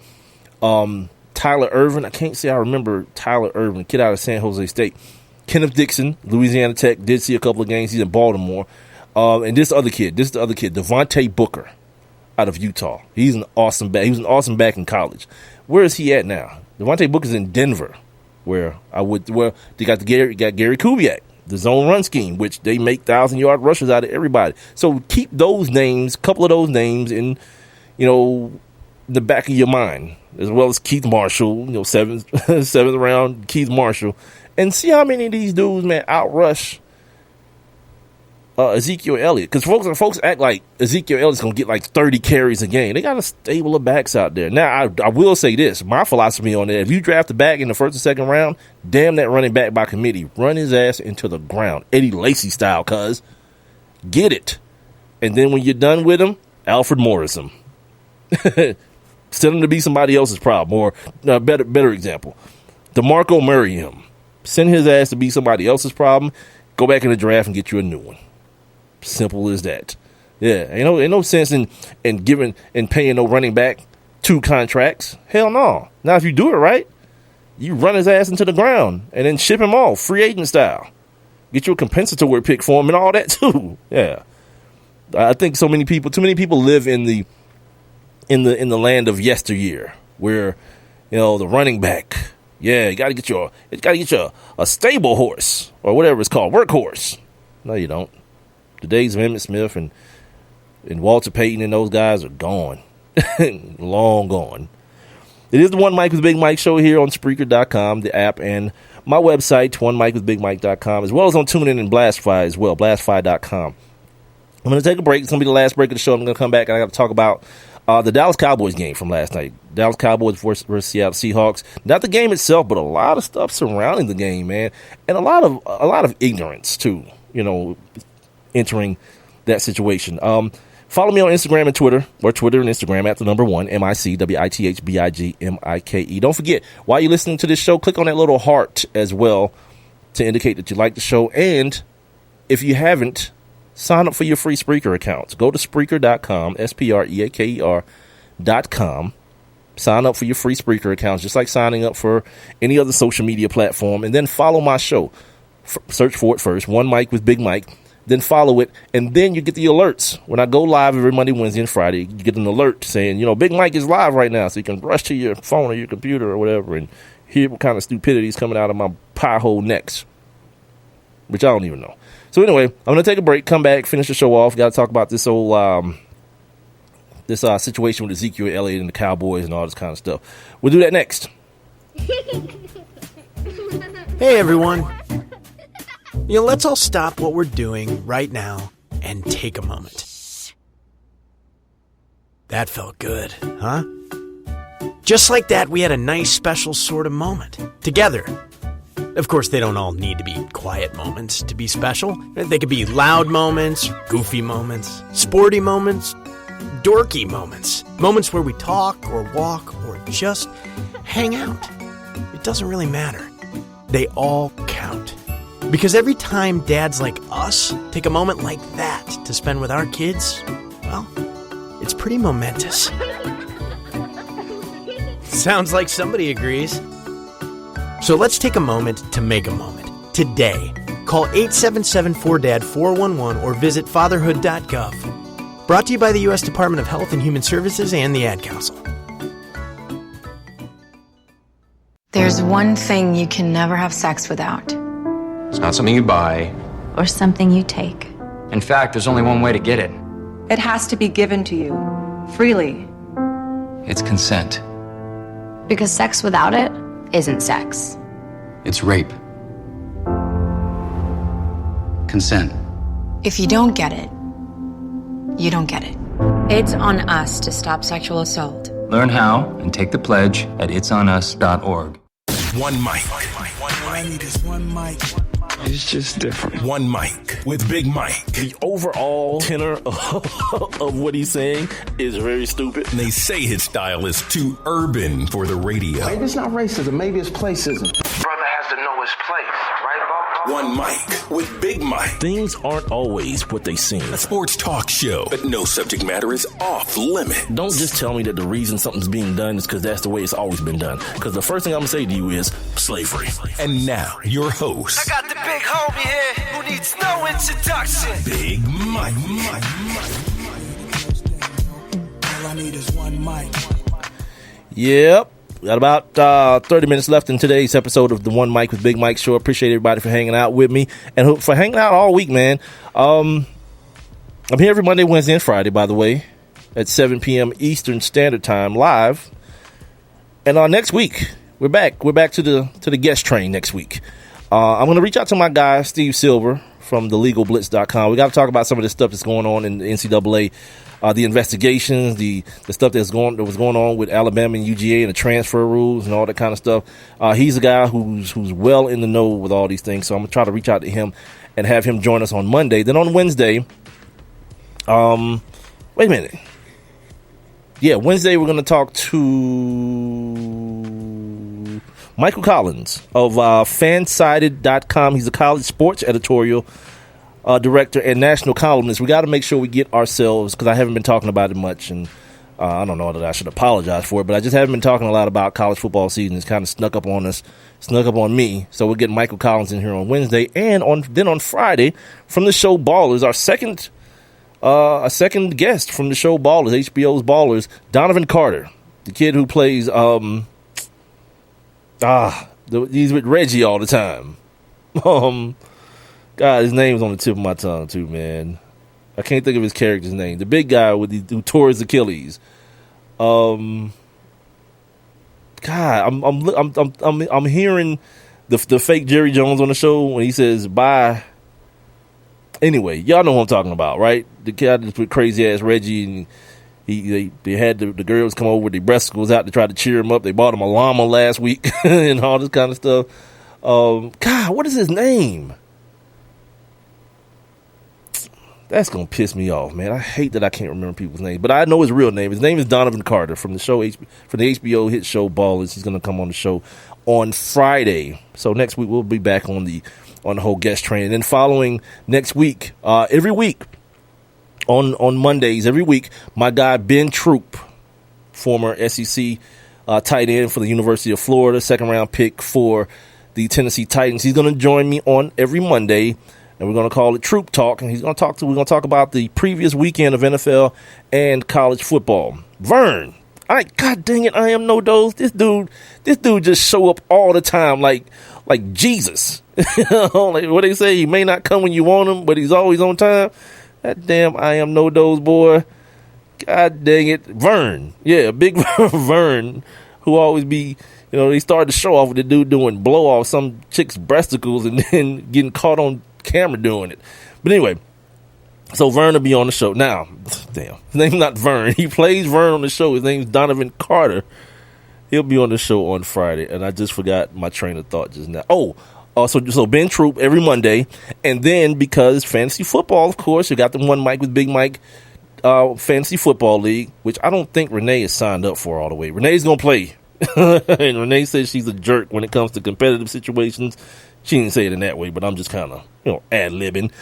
Tyler Irvin, I can't say I remember Tyler Irvin, kid out of San Jose State. Kenneth Dixon, Louisiana Tech, did see a couple of games. He's in Baltimore. And this other kid, Devontae Booker out of Utah. He's an awesome back. He was an awesome back in college. Where is he at now? Devontae Booker's in Denver, where they got Gary Kubiak, the zone run scheme, which they make 1,000-yard rushers out of everybody. So keep those names, a couple of those names in, the back of your mind, as well as Keith Marshall, seventh round Keith Marshall, and see how many of these dudes, man, outrush Ezekiel Elliott. Because folks act like Ezekiel Elliott's going to get like 30 carries a game. They got a stable of backs out there. Now, I will say this. My philosophy on that, if you draft a back in the first or second round, damn that running back by committee. Run his ass into the ground. Eddie Lacy style, cuz. Get it. And then when you're done with him, Alfred Morris him. Send him to be somebody else's problem. Or better example, DeMarco Murray him. Send his ass to be somebody else's problem. Go back in the draft and get you a new one. Simple as that. Yeah, ain't no sense in giving and paying no running back 2 contracts. Hell no. Now if you do it right, you run his ass into the ground and then ship him off, free agent style. Get you a compensatory pick for him and all that too. Yeah, I think too many people live in the land of yesteryear, where the running back. Yeah, you gotta get you a stable horse or whatever it's called, workhorse. No, you don't. The days of Emmitt Smith and Walter Payton and those guys are gone. Long gone. It is the One Mike with Big Mike show here on Spreaker.com, the app, and my website, onemikewithbigmike.com, as well as on TuneIn and Blastfy as well, blastfy.com. I'm going to take a break. It's going to be the last break of the show. I'm going to come back and I got to talk about the Dallas Cowboys game from last night. Dallas Cowboys versus Seattle Seahawks. Not the game itself, but a lot of stuff surrounding the game, man, and a lot of ignorance too. Entering that situation. Follow me on Instagram and Twitter, or Twitter and Instagram at the number 1 MICWITHBIGMIKE. Don't forget, while you're listening to this show, click on that little heart as well to indicate that you like the show. And if you haven't, sign up for your free Spreaker accounts. Go to Spreaker.com, SPREAKER.com. Sign up for your free Spreaker accounts, just like signing up for any other social media platform. And then follow my show. Search for it first, One Mike with Big Mike. Then follow it, and then you get the alerts. When I go live every Monday, Wednesday, and Friday, you get an alert saying, Big Mike is live right now, so you can rush to your phone or your computer or whatever and hear what kind of stupidity is coming out of my pie hole next, which I don't even know. So anyway, I'm going to take a break, come back, finish the show off. Got to talk about this old this situation with Ezekiel Elliott and the Cowboys and all this kind of stuff. We'll do that next. Hey, everyone. Let's all stop what we're doing right now and take a moment. That felt good, huh? Just like that, we had a nice special sort of moment together. Of course, they don't all need to be quiet moments to be special. They could be loud moments, goofy moments, sporty moments, dorky moments. Moments where we talk or walk or just hang out. It doesn't really matter. They all count. Because every time dads like us take a moment like that to spend with our kids, well, it's pretty momentous. Sounds like somebody agrees. So let's take a moment to make a moment. Today, call 877-4DAD-411 or visit fatherhood.gov. Brought to you by the U.S. Department of Health and Human Services and the Ad Council. There's one thing you can never have sex without. It's not something you buy. Or something you take. In fact, there's only one way to get it. It has to be given to you, freely. It's consent. Because sex without it isn't sex. It's rape. Consent. If you don't get it, you don't get it. It's on us to stop sexual assault. Learn how and take the pledge at itsonus.org. One mic. All I need is one mic. It's just different. One mic with Big Mike. The overall tenor of what he's saying is very stupid. And they say his style is too urban for the radio. Maybe it's not racism. Maybe it's placism. Brother has to know his place, right, Bob? One mic with Big Mike. Things aren't always what they seem. A sports talk show, but no subject matter is off limit. Don't just tell me that the reason something's being done is because that's the way it's always been done. Because the first thing I'm going to say to you is slavery. And now, your host. I got the big homie here who needs no introduction. Big Mike. All I need is one mic. Yep. Got about 30 minutes left in today's episode of the One Mic with Big Mike Show. Appreciate everybody for hanging out with me and for hanging out all week, man. I'm here every Monday, Wednesday, and Friday, by the way, at 7 p.m. Eastern Standard Time live. And next week, we're back. We're back to the guest train next week. I'm going to reach out to my guy, Steve Silver, from thelegalblitz.com. We got to talk about some of the stuff that's going on in the NCAA. The investigations, the stuff that was going on with Alabama and UGA and the transfer rules and all that kind of stuff. He's a guy who's well in the know with all these things, so I'm gonna try to reach out to him and have him join us on Monday. Then on Wednesday, wait a minute. Yeah, Wednesday we're gonna talk to Michael Collins of fansided.com. He's a college sports editorial director and national columnist. We got to make sure we get ourselves, because I haven't been talking about it much, and I don't know that I should apologize for it, but I just haven't been talking a lot about college football season. It's kind of snuck up on me. So we'll get Michael Collins in here on Wednesday, and on Friday from the show Ballers, our second guest from the show Ballers, HBO's Ballers, Donovan Carter, the kid who plays he's with Reggie all the time. God, his name's on the tip of my tongue too, man. I can't think of his character's name. The big guy who tore his Achilles. God, I'm hearing the fake Jerry Jones on the show when he says bye. Anyway, y'all know who I'm talking about, right? The kid with crazy ass Reggie, and they had the girls come over with their breasticles out to try to cheer him up. They bought him a llama last week and all this kind of stuff. God, what is his name? That's going to piss me off, man. I hate that I can't remember people's names, but I know his real name. His name is Donovan Carter from the HBO hit show Ballers. He's going to come on the show on Friday. So next week we'll be back on the whole guest train. And then following next week, every week on Mondays, every week, my guy Ben Troop, former SEC tight end for the University of Florida, second-round pick for the Tennessee Titans. He's going to join me on every Monday. And we're going to call it Troop Talk, and we're going to talk about the previous weekend of NFL and college football. Vern, God dang it, I am no dose. This dude just show up all the time, like Jesus. Like what they say, he may not come when you want him, but he's always on time. That damn I am no dose boy. God dang it, Vern, yeah, big Vern, who always be. They started the show off with the dude doing blow off some chick's breasticles and then getting caught on camera doing it. But anyway, so Vern will be on the show. Now, damn, his name's not Vern. He plays Vern on the show. His name's Donovan Carter. He'll be on the show on Friday, and I just forgot my train of thought just now. So Ben Troop every Monday, and then because fantasy football, of course, you got the One Mic with Big Mike Fantasy Football League, which I don't think Renee is signed up for all the way. Renee's gonna play, and Renee says she's a jerk when it comes to competitive situations. She didn't say it in that way, but I'm just kind of, ad-libbing.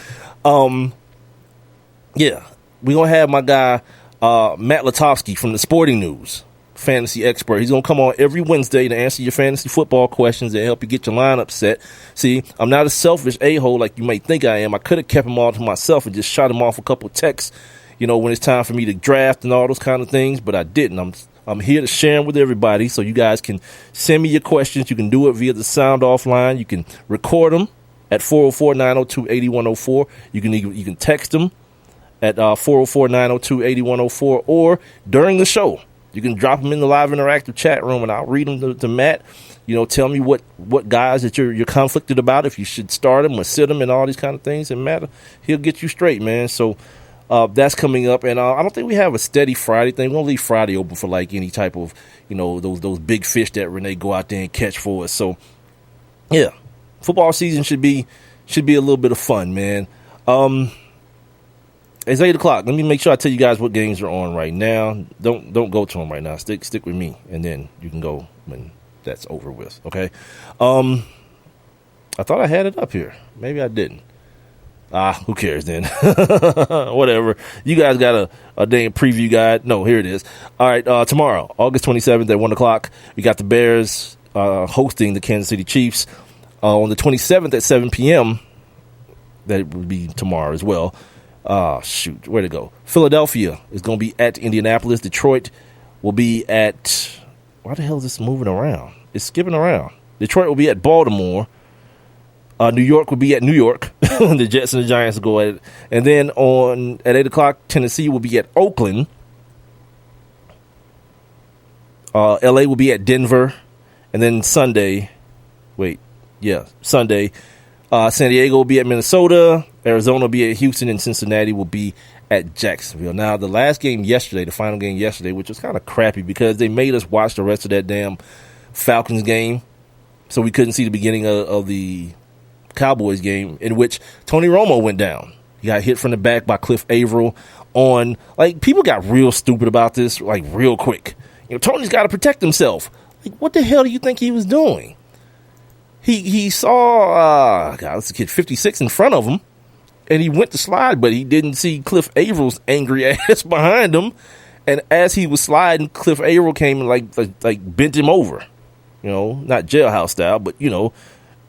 Yeah, we're going to have my guy, Matt Latofsky from the Sporting News, fantasy expert. He's going to come on every Wednesday to answer your fantasy football questions and help you get your lineup set. See, I'm not a selfish a-hole like you might think I am. I could have kept him all to myself and just shot him off a couple texts, when it's time for me to draft and all those kind of things, but I didn't. I'm here to share them with everybody, so you guys can send me your questions. You can do it via the sound off line. You can record them at 404-902-8104. You can text them at 404-902-8104, or during the show, you can drop them in the live interactive chat room, and I'll read them to Matt. Tell me what guys that you're conflicted about, if you should start them or sit them and all these kind of things, and Matt, he'll get you straight, man. So that's coming up, and I don't think we have a steady Friday thing. We're going to leave Friday open for like any type of, those big fish that Renee go out there and catch for us. So, yeah, football season should be Should be a little bit of fun, man. It's 8 o'clock. Let me make sure I tell you guys what games are on right now. Don't go to them right now. Stick with me, and then you can go when that's over with. Okay. I thought I had it up here. Maybe I didn't. Who cares then? Whatever. You guys got a dang preview guide. No, here it is. All right. Tomorrow, August 27th at 1 o'clock, we got the Bears hosting the Kansas City Chiefs. On the 27th at 7 p.m., that would be tomorrow as well. Shoot, where'd it go? Philadelphia is going to be at Indianapolis. Detroit will be at... Why the hell is this moving around? It's skipping around. Detroit will be at Baltimore. New York will be at New York. The Jets and the Giants will go at it. And then at 8 o'clock, Tennessee will be at Oakland. LA will be at Denver. And then Sunday, San Diego will be at Minnesota. Arizona will be at Houston, and Cincinnati will be at Jacksonville. Now, the last game yesterday, the final game yesterday, which was kind of crappy because they made us watch the rest of that damn Falcons game, so we couldn't see the beginning of the Cowboys game, in which Tony Romo went down. He got hit from the back by Cliff Averill people got real stupid about this, real quick. Tony's got to protect himself. What the hell do you think he was doing? He saw, what's the kid, 56 in front of him, and he went to slide, but he didn't see Cliff Averill's angry ass behind him. And as he was sliding, Cliff Averill came and bent him over. Not jailhouse style, but,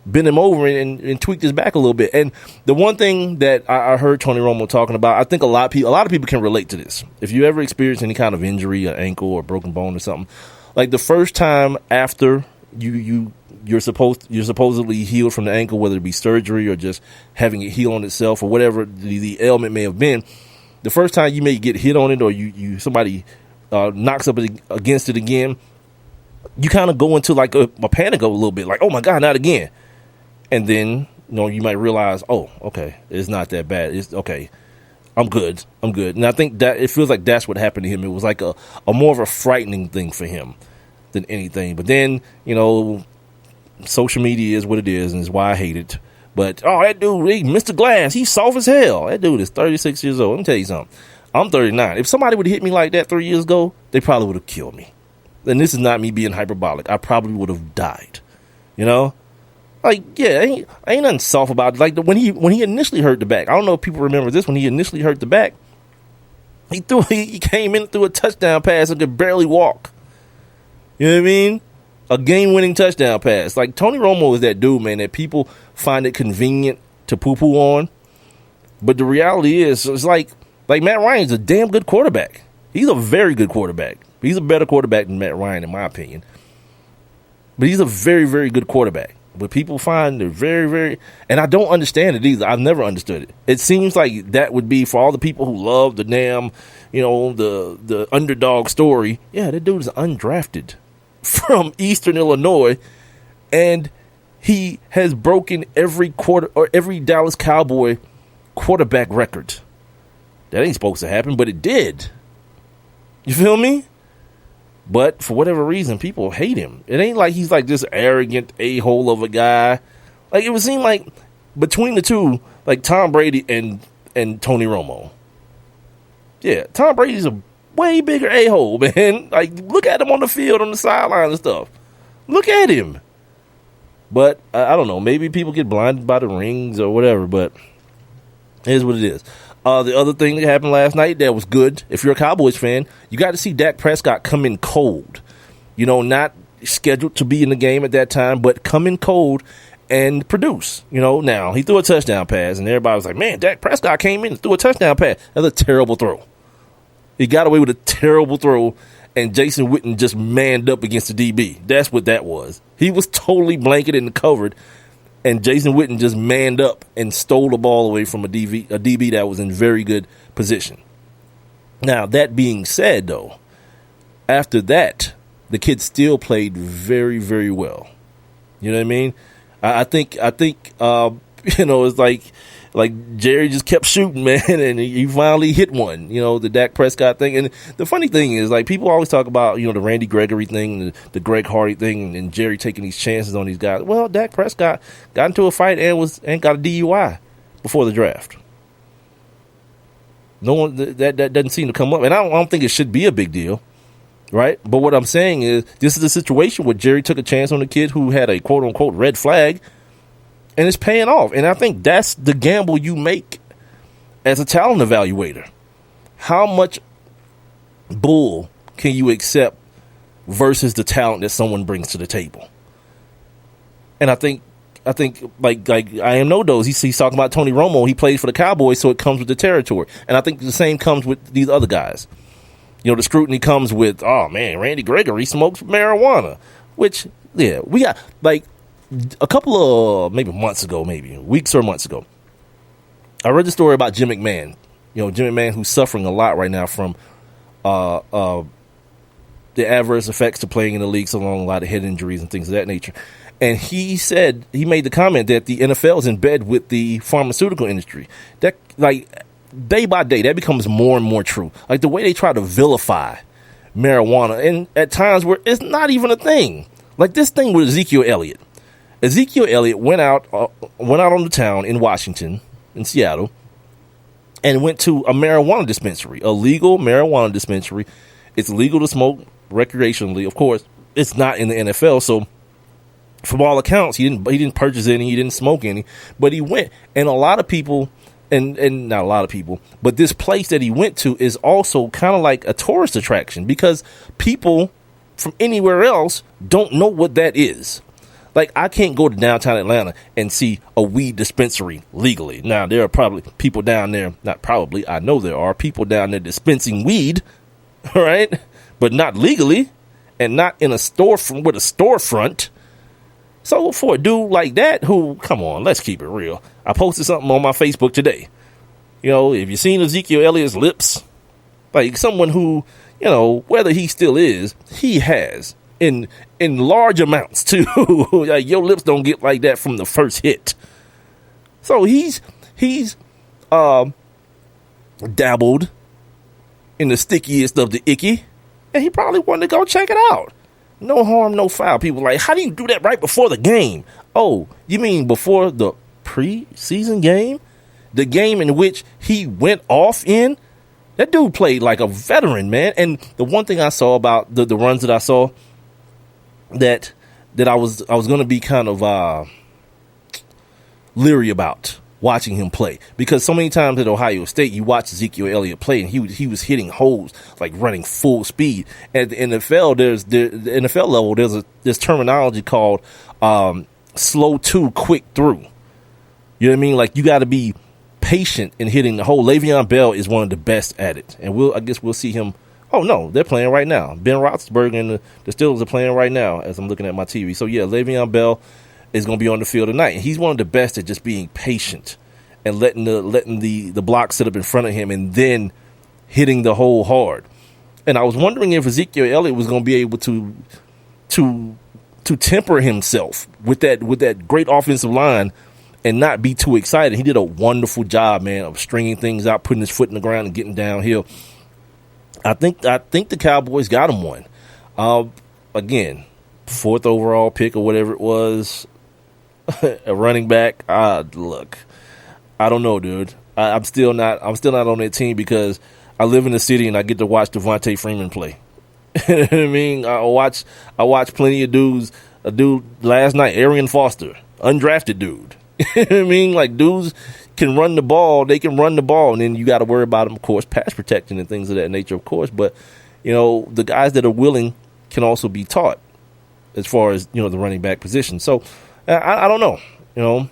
bent him over and tweaked his back a little bit. And the one thing that I heard Tony Romo talking about, I think a lot of people can relate to this. If you ever experienced any kind of injury, an ankle or broken bone or something, the first time after you're supposedly healed from the ankle, whether it be surgery or just having it heal on itself or whatever the ailment may have been, the first time you may get hit on it or somebody knocks up against it again, you kind of go into a panic a little bit, oh my God, not again. And then, you might realize, oh, okay, it's not that bad. It's okay. I'm good. And I think that it feels like that's what happened to him. It was a more of a frightening thing for him than anything. But then, social media is what it is, and it's why I hate it. But, that dude, Mr. Glass, he's soft as hell. That dude is 36 years old. Let me tell you something. I'm 39. If somebody would have hit me like that 3 years ago, they probably would have killed me. And this is not me being hyperbolic. I probably would have died. Ain't nothing soft about it. When he initially hurt the back, I don't know if people remember this. When he initially hurt the back, he came in through a touchdown pass and could barely walk. You know what I mean? A game-winning touchdown pass. Tony Romo is that dude, man, that people find it convenient to poo-poo on. But the reality is, it's like Matt Ryan's a damn good quarterback. He's a very good quarterback. He's a better quarterback than Matt Ryan, in my opinion. But he's a very, very good quarterback. But people find they're very, very... And I don't understand it either. I've never understood it. It seems like that would be for all the people who love the damn, the underdog story. Yeah, that dude is undrafted from Eastern Illinois, and he has broken every Dallas Cowboy quarterback record. That ain't supposed to happen, but it did. You feel me? But for whatever reason, people hate him. It ain't like he's this arrogant a-hole of a guy. It would seem like between the two, Tom Brady and Tony Romo. Yeah, Tom Brady's a way bigger a-hole, man. Look at him on the field, on the sideline and stuff. Look at him. But I don't know. Maybe people get blinded by the rings or whatever, but here's what it is. The other thing that happened last night that was good, if you're a Cowboys fan, you got to see Dak Prescott come in cold. Not scheduled to be in the game at that time, but come in cold and produce. Now, he threw a touchdown pass, and everybody was like, man, Dak Prescott came in and threw a touchdown pass. That's a terrible throw. He got away with a terrible throw, and Jason Witten just manned up against the DB. That's what that was. He was totally blanketed and covered, and Jason Witten just manned up and stole the ball away from a DB that was in very good position. Now, that being said, though, after that, the kid still played very, very well. You know what I mean? I think it's like Jerry just kept shooting, man, and he finally hit one. You know, the Dak Prescott thing. And the funny thing is, like, people always talk about, you know, the Randy Gregory thing, the Greg Hardy thing, and Jerry taking these chances on these guys. Well, Dak Prescott got into a fight and got a DUI before the draft. No one that doesn't seem to come up, and I don't think it should be a big deal, right? But what I'm saying is, this is a situation where Jerry took a chance on a kid who had a quote unquote red flag, and it's paying off. And I think that's the gamble you make as a talent evaluator. How much bull can you accept versus the talent that someone brings to the table? And I think like I am no dose. He's talking about Tony Romo. He plays for the Cowboys, so it comes with the territory. And I think the same comes with these other guys. You know, the scrutiny comes with, oh man, Randy Gregory smokes marijuana, which, yeah, we got like a couple of weeks or months ago. I read the story about Jim McMahon. You know, Jim McMahon, who's suffering a lot right now from the adverse effects to playing in the league, so long, a lot of head injuries and things of that nature. And he made the comment that the NFL is in bed with the pharmaceutical industry. That, like, day by day, that becomes more and more true. Like, the way they try to vilify marijuana, and at times where it's not even a thing. Like this thing with Ezekiel Elliott. Ezekiel Elliott went out on the town in Washington, in Seattle, and went to a marijuana dispensary, a legal marijuana dispensary. It's legal to smoke recreationally. Of course, it's not in the NFL, so from all accounts, he didn't purchase any, he didn't smoke any, but he went. And a lot of people, and not a lot of people, but this place that he went to is also kind of like a tourist attraction because people from anywhere else don't know what that is. Like, I can't go to downtown Atlanta and see a weed dispensary legally. Now, there are probably people down there, not probably, I know there are people down there dispensing weed, right? But not legally and not in a storefront with a storefront. So for a dude like that, who, come on, let's keep it real. I posted something on my Facebook today. You know, if you've seen Ezekiel Elliott's lips, like someone who, you know, whether he still is, he has in large amounts too. Like, your lips don't get like that from the first hit. So he's dabbled in the stickiest of the icky, and he probably wanted to go check it out. No harm, no foul. People like, how do you do that right before the game? Oh, you mean before the preseason game? The game in which he went off in? That dude played like a veteran, man. And the one thing I saw about the runs that I saw that I was going to be kind of leery about watching him play, because so many times at Ohio State you watch Ezekiel Elliott play and he was hitting holes, like running full speed. At the NFL, the NFL level, there's terminology called slow to quick through. You know what I mean? Like, you got to be patient in hitting the hole. Le'Veon Bell is one of the best at it, and I guess we'll see him. Oh no, they're playing right now. Ben Roethlisberger and the Steelers are playing right now as I'm looking at my TV. So yeah, Le'Veon Bell is going to be on the field tonight. And he's one of the best at just being patient and letting the block sit up in front of him and then hitting the hole hard. And I was wondering if Ezekiel Elliott was going to be able to temper himself with that great offensive line and not be too excited. He did a wonderful job, man, of stringing things out, putting his foot in the ground and getting downhill. I think the Cowboys got him one. Again, 4th overall pick or whatever it was. A running back. Look, I don't know, dude. I'm still not on that team because I live in the city and I get to watch Devontae Freeman play. You know what I mean? I watch plenty of dudes. A dude last night, Arian Foster, undrafted dude. You know what I mean? Like, dudes can run the ball. They can run the ball, and then you got to worry about them, of course, pass protecting and things of that nature, of course. But, you know, the guys that are willing can also be taught as far as, you know, the running back position. So, I don't know. You know,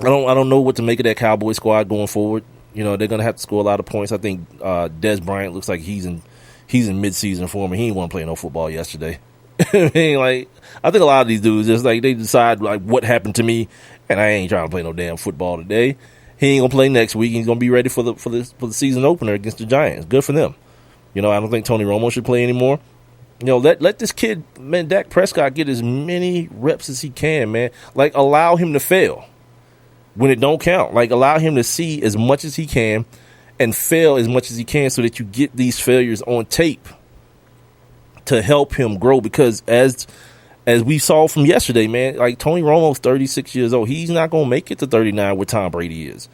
I don't know what to make of that Cowboy squad going forward. You know, they're going to have to score a lot of points. I think Des Bryant looks like he's in midseason form, and he didn't want to play no football yesterday. I mean, like, I think a lot of these dudes just like they decide like what happened to me, and I ain't trying to play no damn football today. He ain't gonna play next week. He's gonna be ready for the season opener against the Giants. Good for them. You know, I don't think Tony Romo should play anymore. You know, let this kid, man, Dak Prescott, get as many reps as he can, man. Like, allow him to fail. when it don't count. Like, allow him to see as much as he can and fail as much as he can so that you get these failures on tape to help him grow. Because as we saw from yesterday, man, like Tony Romo's 36 years old. He's not going to make it to 39 where Tom Brady is.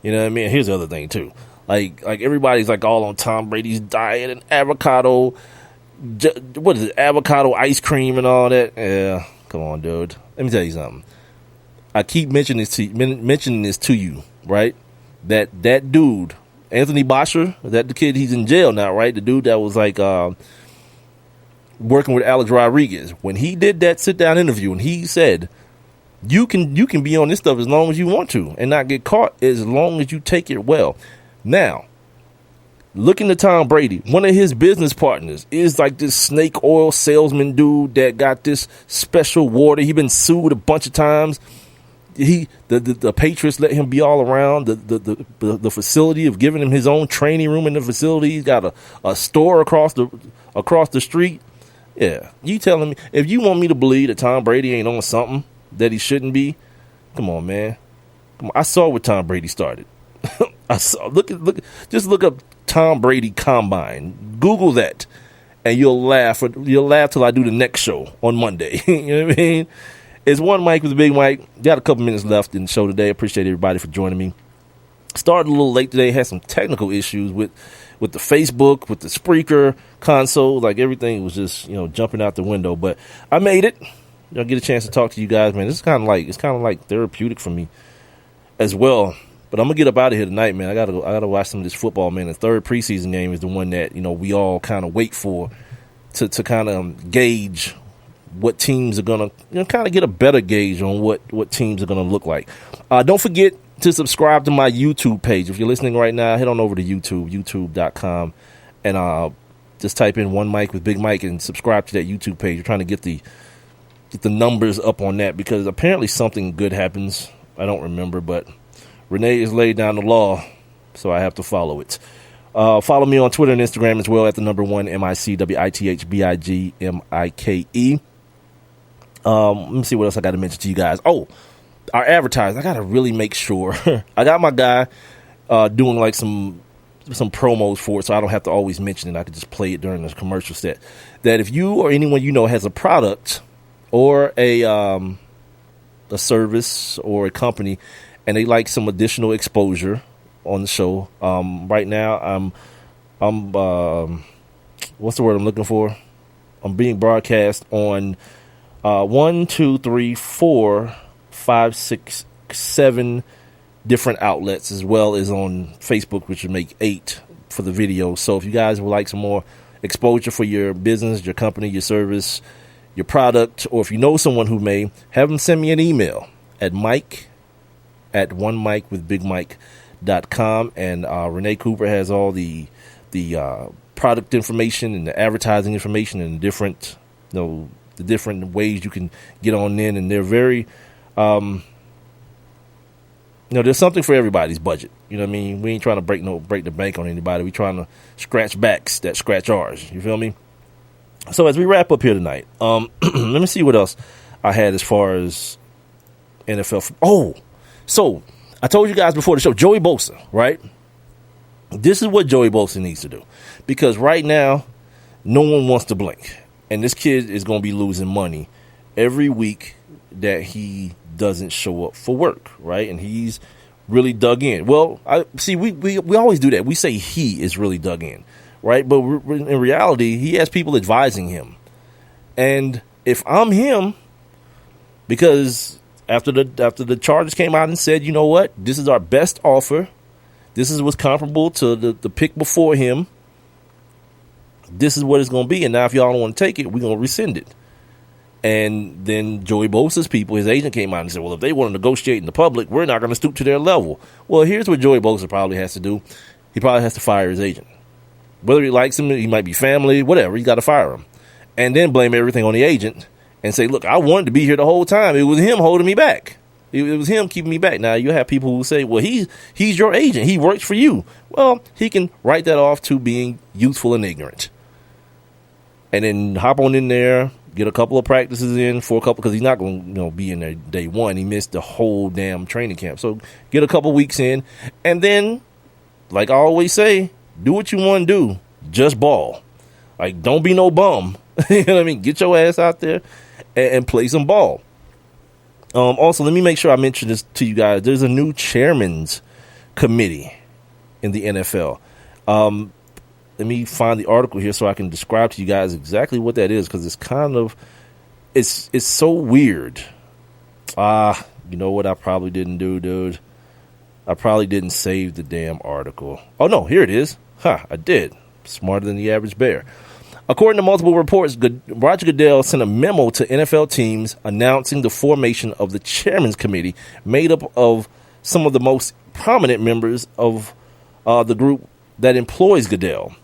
You know what I mean? Here's the other thing, too. Like everybody's like all on Tom Brady's diet and avocado, what is it, avocado ice cream and all that. Yeah, come on, dude. Let me tell you something. I keep mentioning this to you, right? That dude, Anthony Bosher, that the kid, he's in jail now, right? The dude that was like working with Alex Rodriguez. When he did that sit-down interview and he said, you can be on this stuff as long as you want to and not get caught as long as you take it well. Now, looking at Tom Brady, one of his business partners is like this snake oil salesman dude that got this special water. He's been sued a bunch of times. The Patriots let him be all around the facility of giving him his own training room in the facility. He's got a store across the street. Yeah, you telling me, if you want me to believe that Tom Brady ain't on something that he shouldn't be, come on, man. Come on. I saw where Tom Brady started. Just look up Tom Brady Combine. Google that, and you'll laugh. You'll laugh till I do the next show on Monday. You know what I mean? It's One Mike with Big Mike. Got a couple minutes left in the show today. Appreciate everybody for joining me. Started a little late today. Had some technical issues with the Facebook, with the Spreaker console. Like, everything was just, jumping out the window. But I made it. I'll get a chance to talk to you guys, man. This is kind of like therapeutic for me as well. But I'm gonna get up out of here tonight, man. I gotta watch some of this football, man. The third preseason game is the one that we all kind of wait for to kind of gauge what teams are gonna kind of get a better gauge on what teams are gonna look like. Don't forget to subscribe to my YouTube page. If you're listening right now, head on over to youtube.com, and just type in One Mike with Big Mike and subscribe to that YouTube page. We're trying to get the numbers up on that because apparently something good happens. I don't remember, but Renee has laid down the law, so I have to follow it. Follow me on Twitter and Instagram as well at the number 1 MICWITHBIGMIKE. Let me see what else I got to mention to you guys. Oh, our advertising. I got to really make sure. I got my guy doing like some promos for it, so I don't have to always mention it. I could just play it during the commercial set. That if you or anyone has a product or a service or a company, and they like some additional exposure on the show. Right now, I'm what's the word I'm looking for? I'm being broadcast on 1, 2, 3, 4, 5, 6, 7 different outlets, as well as on Facebook, which would make 8 for the video. So if you guys would like some more exposure for your business, your company, your service, your product, or if you know someone who may, have them send me an email at mike@onemikewithbigmike.com, and Renee Cooper has all the product information and the advertising information and the different ways you can get on in, and they're very there's something for everybody's budget. You know what I mean? We ain't trying to break the bank on anybody. We trying to scratch backs that scratch ours. You feel me? So as we wrap up here tonight, let me see what else I had as far as NFL. So I told you guys before the show, Joey Bosa, right? This is what Joey Bosa needs to do, because right now no one wants to blink, and this kid is going to be losing money every week that he doesn't show up for work, right? And he's really dug in. Well, we always do that. We say he is really dug in, right? But in reality, he has people advising him. And if I'm him, because after the Chargers came out and said, you know what, this is our best offer, this is what's comparable to the pick before him, this is what it's going to be, and now if y'all don't want to take it, we're going to rescind it. And then Joey Bosa's people, his agent, came out and said, well, if they want to negotiate in the public, we're not going to stoop to their level. Well, here's what Joey Bosa probably has to do. He probably has to fire his agent. Whether he likes him, he might be family, whatever, he's got to fire him. And then blame everything on the agent and say, look, I wanted to be here the whole time. It was him holding me back. It was him keeping me back. Now, you have people who say, well, he's your agent. He works for you. Well, he can write that off to being youthful and ignorant. And then hop on in there, Get a couple of practices in for a couple, because he's not going to be in there day one. He missed the whole damn training camp. So get a couple weeks in, and then, like I always say, do what you want to do. Just ball. Like, don't be no bum. You know what I mean? Get your ass out there and play some ball. Also, let me make sure I mention this to you guys. There's a new chairman's committee in the NFL. Let me find the article here so I can describe to you guys exactly what that is, because it's kind of, it's so weird. You know what I probably didn't do, dude? I probably didn't save the damn article. Oh, no, here it is. I did. Smarter than the average bear. According to multiple reports, Roger Goodell sent a memo to NFL teams announcing the formation of the Chairman's Committee, made up of some of the most prominent members of the group that employs Goodell.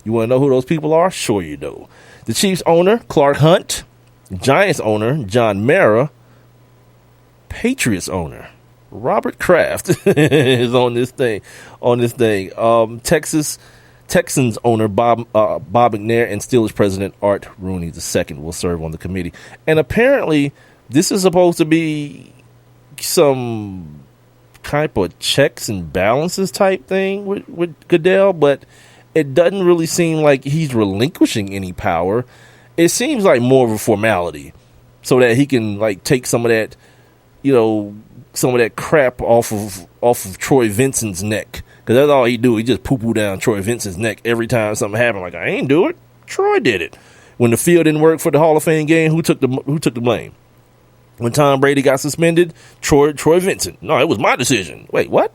You want to know who those people are? Sure you do. The Chiefs owner, Clark Hunt. Giants owner, John Mara. Patriots owner, Robert Kraft is on this thing. Texans owner, Bob McNair, and Steelers president, Art Rooney II, will serve on the committee. And apparently, this is supposed to be some type of checks and balances type thing with Goodell, but it doesn't really seem like he's relinquishing any power. It seems like more of a formality so that he can like take some of that, some of that crap off of Troy Vincent's neck. Because that's all he do. He just poo-poo down Troy Vincent's neck every time something happened. Like, I ain't do it. Troy did it. When the field didn't work for the Hall of Fame game, who took the blame? When Tom Brady got suspended, Troy Vincent. No, it was my decision. Wait, what?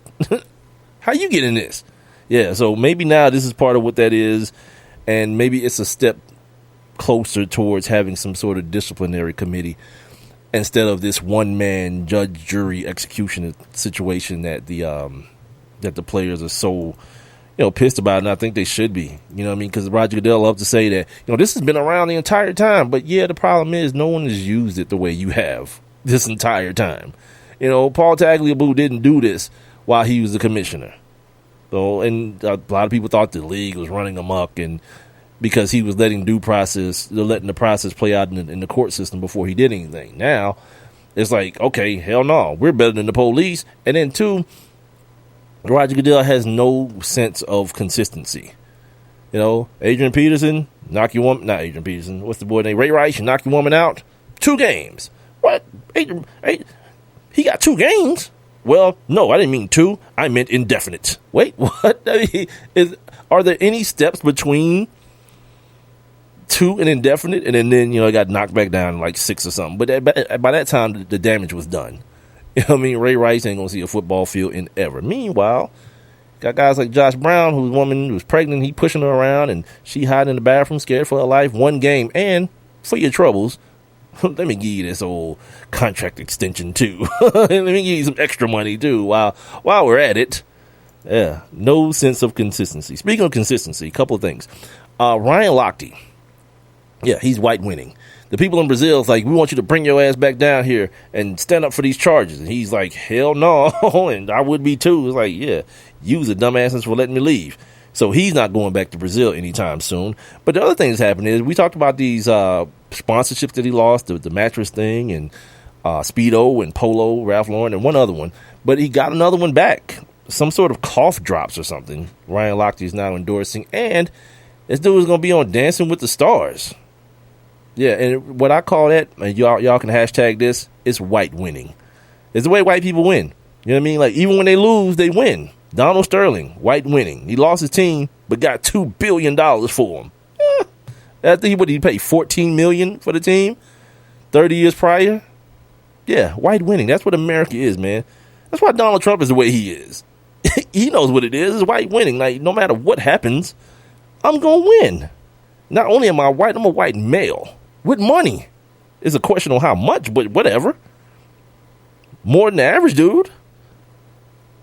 How you get in this? Yeah, so maybe now this is part of what that is, and maybe it's a step closer towards having some sort of disciplinary committee instead of this one-man judge, jury, execution situation that the players are so, pissed about, and I think they should be. You know what I mean? Because Roger Goodell loves to say that, this has been around the entire time, but yeah, the problem is no one has used it the way you have this entire time. Paul Tagliabue didn't do this while he was the commissioner. So, and a lot of people thought the league was running amok, and because he was letting the process play out in the court system before he did anything. Now, it's like, okay, hell no, we're better than the police. And then two, Roger Goodell has no sense of consistency. Adrian Peterson, knock your woman, not Adrian Peterson, what's the boy name? Ray Rice, knock your woman out. 2 games. What? He got 2 games? Well, no, I didn't mean 2. I meant indefinite. Wait, what? Are there any steps between 2 and indefinite? And then it got knocked back down like 6 or something. But by that time, the damage was done. You know what I mean? Ray Rice ain't going to see a football field in ever. Meanwhile, got guys like Josh Brown, whose woman was pregnant. He pushing her around, and she hiding in the bathroom, scared for her life. 1 game. And for your troubles, let me give you this old contract extension, too. Let me give you some extra money, too, while we're at it. Yeah, no sense of consistency. Speaking of consistency, a couple of things. Ryan Lochte. Yeah, he's white winning. The people in Brazil is like, we want you to bring your ass back down here and stand up for these charges. And he's like, hell no. And I would be too. It's like, yeah, you was a dumbass for letting me leave. So he's not going back to Brazil anytime soon. But the other thing that's happening is we talked about these sponsorships that he lost, the mattress thing and Speedo and Polo, Ralph Lauren, and one other one. But he got another one back. Some sort of cough drops or something. Ryan Lochte is now endorsing. And this dude is going to be on Dancing with the Stars. Yeah, and what I call that, and y'all can hashtag this, it's white winning. It's the way white people win. You know what I mean? Like, even when they lose, they win. Donald Sterling, white winning. He lost his team, but got $2 billion for him. After he paid $14 million for the team 30 years prior? Yeah, white winning. That's what America is, man. That's why Donald Trump is the way he is. He knows what it is. It's white winning. Like, no matter what happens, I'm going to win. Not only am I white, I'm a white male. With money. It's a question on how much, but whatever. More than the average dude.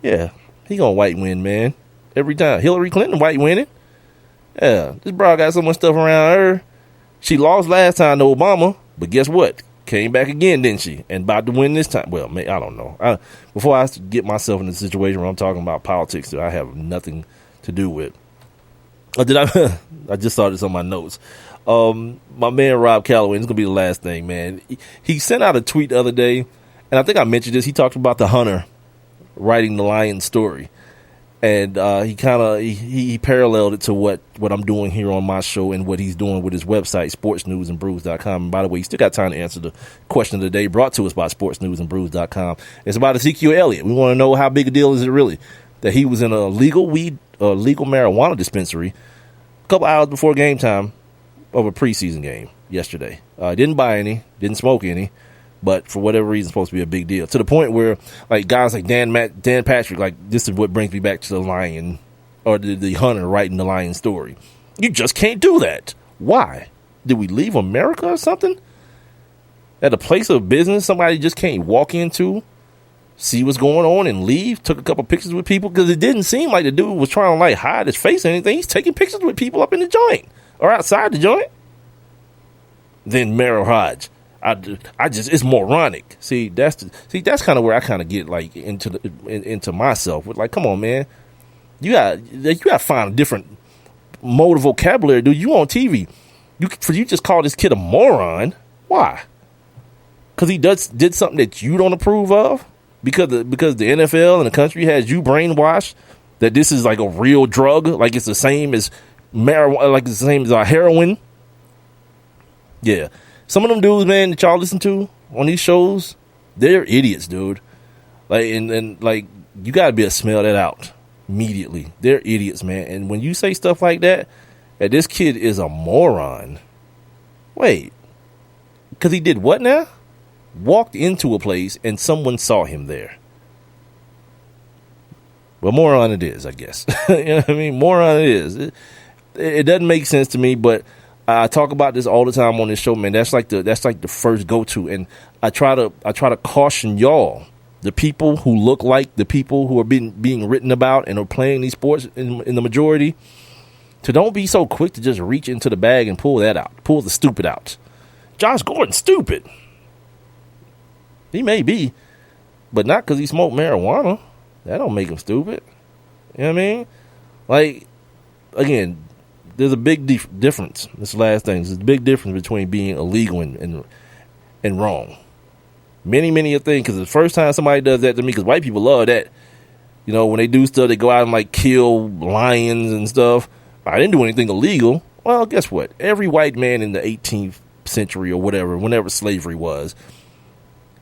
Yeah, he gonna white win, man. Every time. Hillary Clinton white winning. Yeah, this broad got so much stuff around her. She lost last time to Obama, but guess what? Came back again, didn't she? And about to win this time. Well, I don't know. Before I get myself in a situation where I'm talking about politics that I have nothing to do with. Did I just saw this on my notes. My man Rob Calloway, this is going to be the last thing, man. He sent out a tweet the other day, and I think I mentioned this. He talked about the hunter writing the lion story. And he paralleled it to what I'm doing here on my show and what he's doing with his website, sportsnewsandbrews.com. And by the way, you still got time to answer the question of the day brought to us by sportsnewsandbrews.com. It's about Ezekiel Elliott. We want to know how big a deal is it really that he was in a legal marijuana dispensary a couple hours before game time of a preseason game yesterday. Didn't buy any, didn't smoke any. But for whatever reason, it's supposed to be a big deal. To the point where, like, guys like Dan Patrick, like, this is what brings me back to the lion, or the hunter writing the lion story. You just can't do that. Why? Did we leave America or something? At a place of business, somebody just can't walk into, see what's going on, and leave? Took a couple pictures with people? Because it didn't seem like the dude was trying to, like, hide his face or anything. He's taking pictures with people up in the joint, or outside the joint. Then Merrill Hodge. I just, it's moronic. See, that's kind of where I kind of get like into myself with, like, come on, man, you got to find a different mode of vocabulary, dude. You on TV, you just call this kid a moron. Why? Because he did something that you don't approve of? Because the NFL and the country has you brainwashed that this is like a real drug, like it's the same as marijuana, like it's the same as heroin. Yeah. Some of them dudes, man, that y'all listen to on these shows, they're idiots, dude. Like, and like, you gotta be able to smell that out immediately. They're idiots, man. And when you say stuff like that this kid is a moron. Wait, because he did what now? Walked into a place and someone saw him there. Well, moron it is, I guess. You know what I mean? Moron it is. It doesn't make sense to me, but I talk about this all the time on this show, man. That's like the first go-to, and I try to caution y'all, the people who look like the people who are being written about and are playing these sports in the majority, to don't be so quick to just reach into the bag and pull the stupid out. Josh Gordon's stupid. He may be, but not because he smoked marijuana. That don't make him stupid. You know what I mean? Like, again, there's a big difference. This is the last thing. There's a big difference between being illegal and wrong. Many a thing, because the first time somebody does that to me, because white people love that. You know, when they do stuff, they go out and, like, kill lions and stuff. I didn't do anything illegal. Well, guess what? Every white man in the 18th century or whatever, whenever slavery was,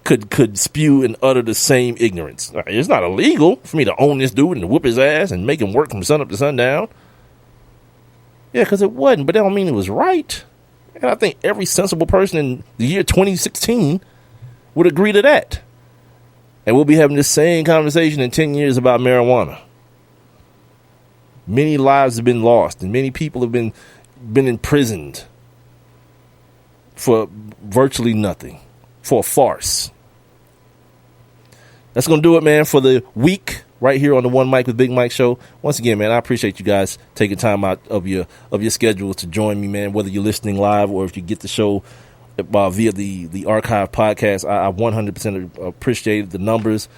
could spew and utter the same ignorance. It's not illegal for me to own this dude and whoop his ass and make him work from sun up to sundown. Yeah, because it wasn't, but that don't mean it was right. And I think every sensible person in the year 2016 would agree to that. And we'll be having this same conversation in 10 years about marijuana. Many lives have been lost, and many people have been imprisoned for virtually nothing, for a farce. That's going to do it, man, for the week right here on the One Mic with Big Mike show. Once again, man, I appreciate you guys taking time out of your schedule to join me, man, whether you're listening live or if you get the show via the archive podcast. I 100% appreciate it. The numbers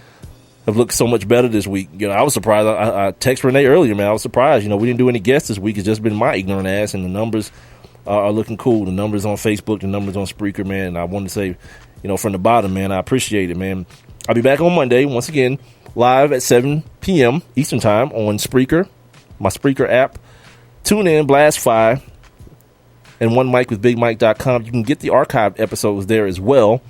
have looked so much better this week. You know, I was surprised. I texted Renee earlier, man. I was surprised. You know, we didn't do any guests this week. It's just been my ignorant ass, and the numbers are looking cool. The numbers on Facebook, the numbers on Spreaker, man. And I want to say, you know, from the bottom, man, I appreciate it, man. I'll be back on Monday, once again, live at 7 p.m. Eastern Time on Spreaker, my Spreaker app. Tune in, Blast 5, and OneMicWithBigMike.com. You can get the archived episodes there as well.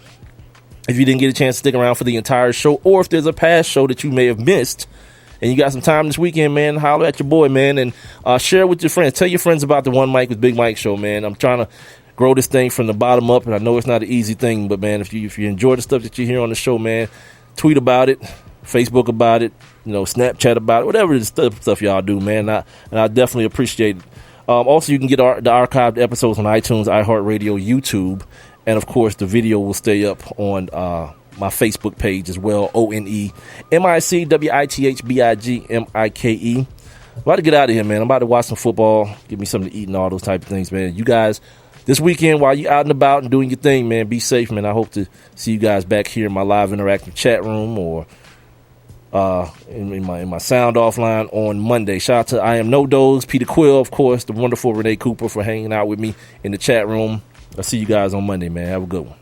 If you didn't get a chance to stick around for the entire show, or if there's a past show that you may have missed, and you got some time this weekend, man, holler at your boy, man, and share with your friends. Tell your friends about the One Mic with Big Mike show, man. I'm trying to grow this thing from the bottom up, and I know it's not an easy thing, but, man, if you enjoy the stuff that you hear on the show, man, tweet about it, Facebook about it, you know, Snapchat about it, whatever the stuff y'all do, man, and I definitely appreciate it. Also, you can get the archived episodes on iTunes, iHeartRadio, YouTube, and, of course, the video will stay up on my Facebook page as well, ONEMICWITHBIGMIKE. I'm about to get out of here, man. I'm about to watch some football, give me something to eat and all those type of things, man. You guys, this weekend, while you out and about and doing your thing, man, be safe, man. I hope to see you guys back here in my live interactive chat room or in my sound offline on Monday. Shout out to I Am No Dose, Peter Quill, of course, the wonderful Renee Cooper for hanging out with me in the chat room. I'll see you guys on Monday, man. Have a good one.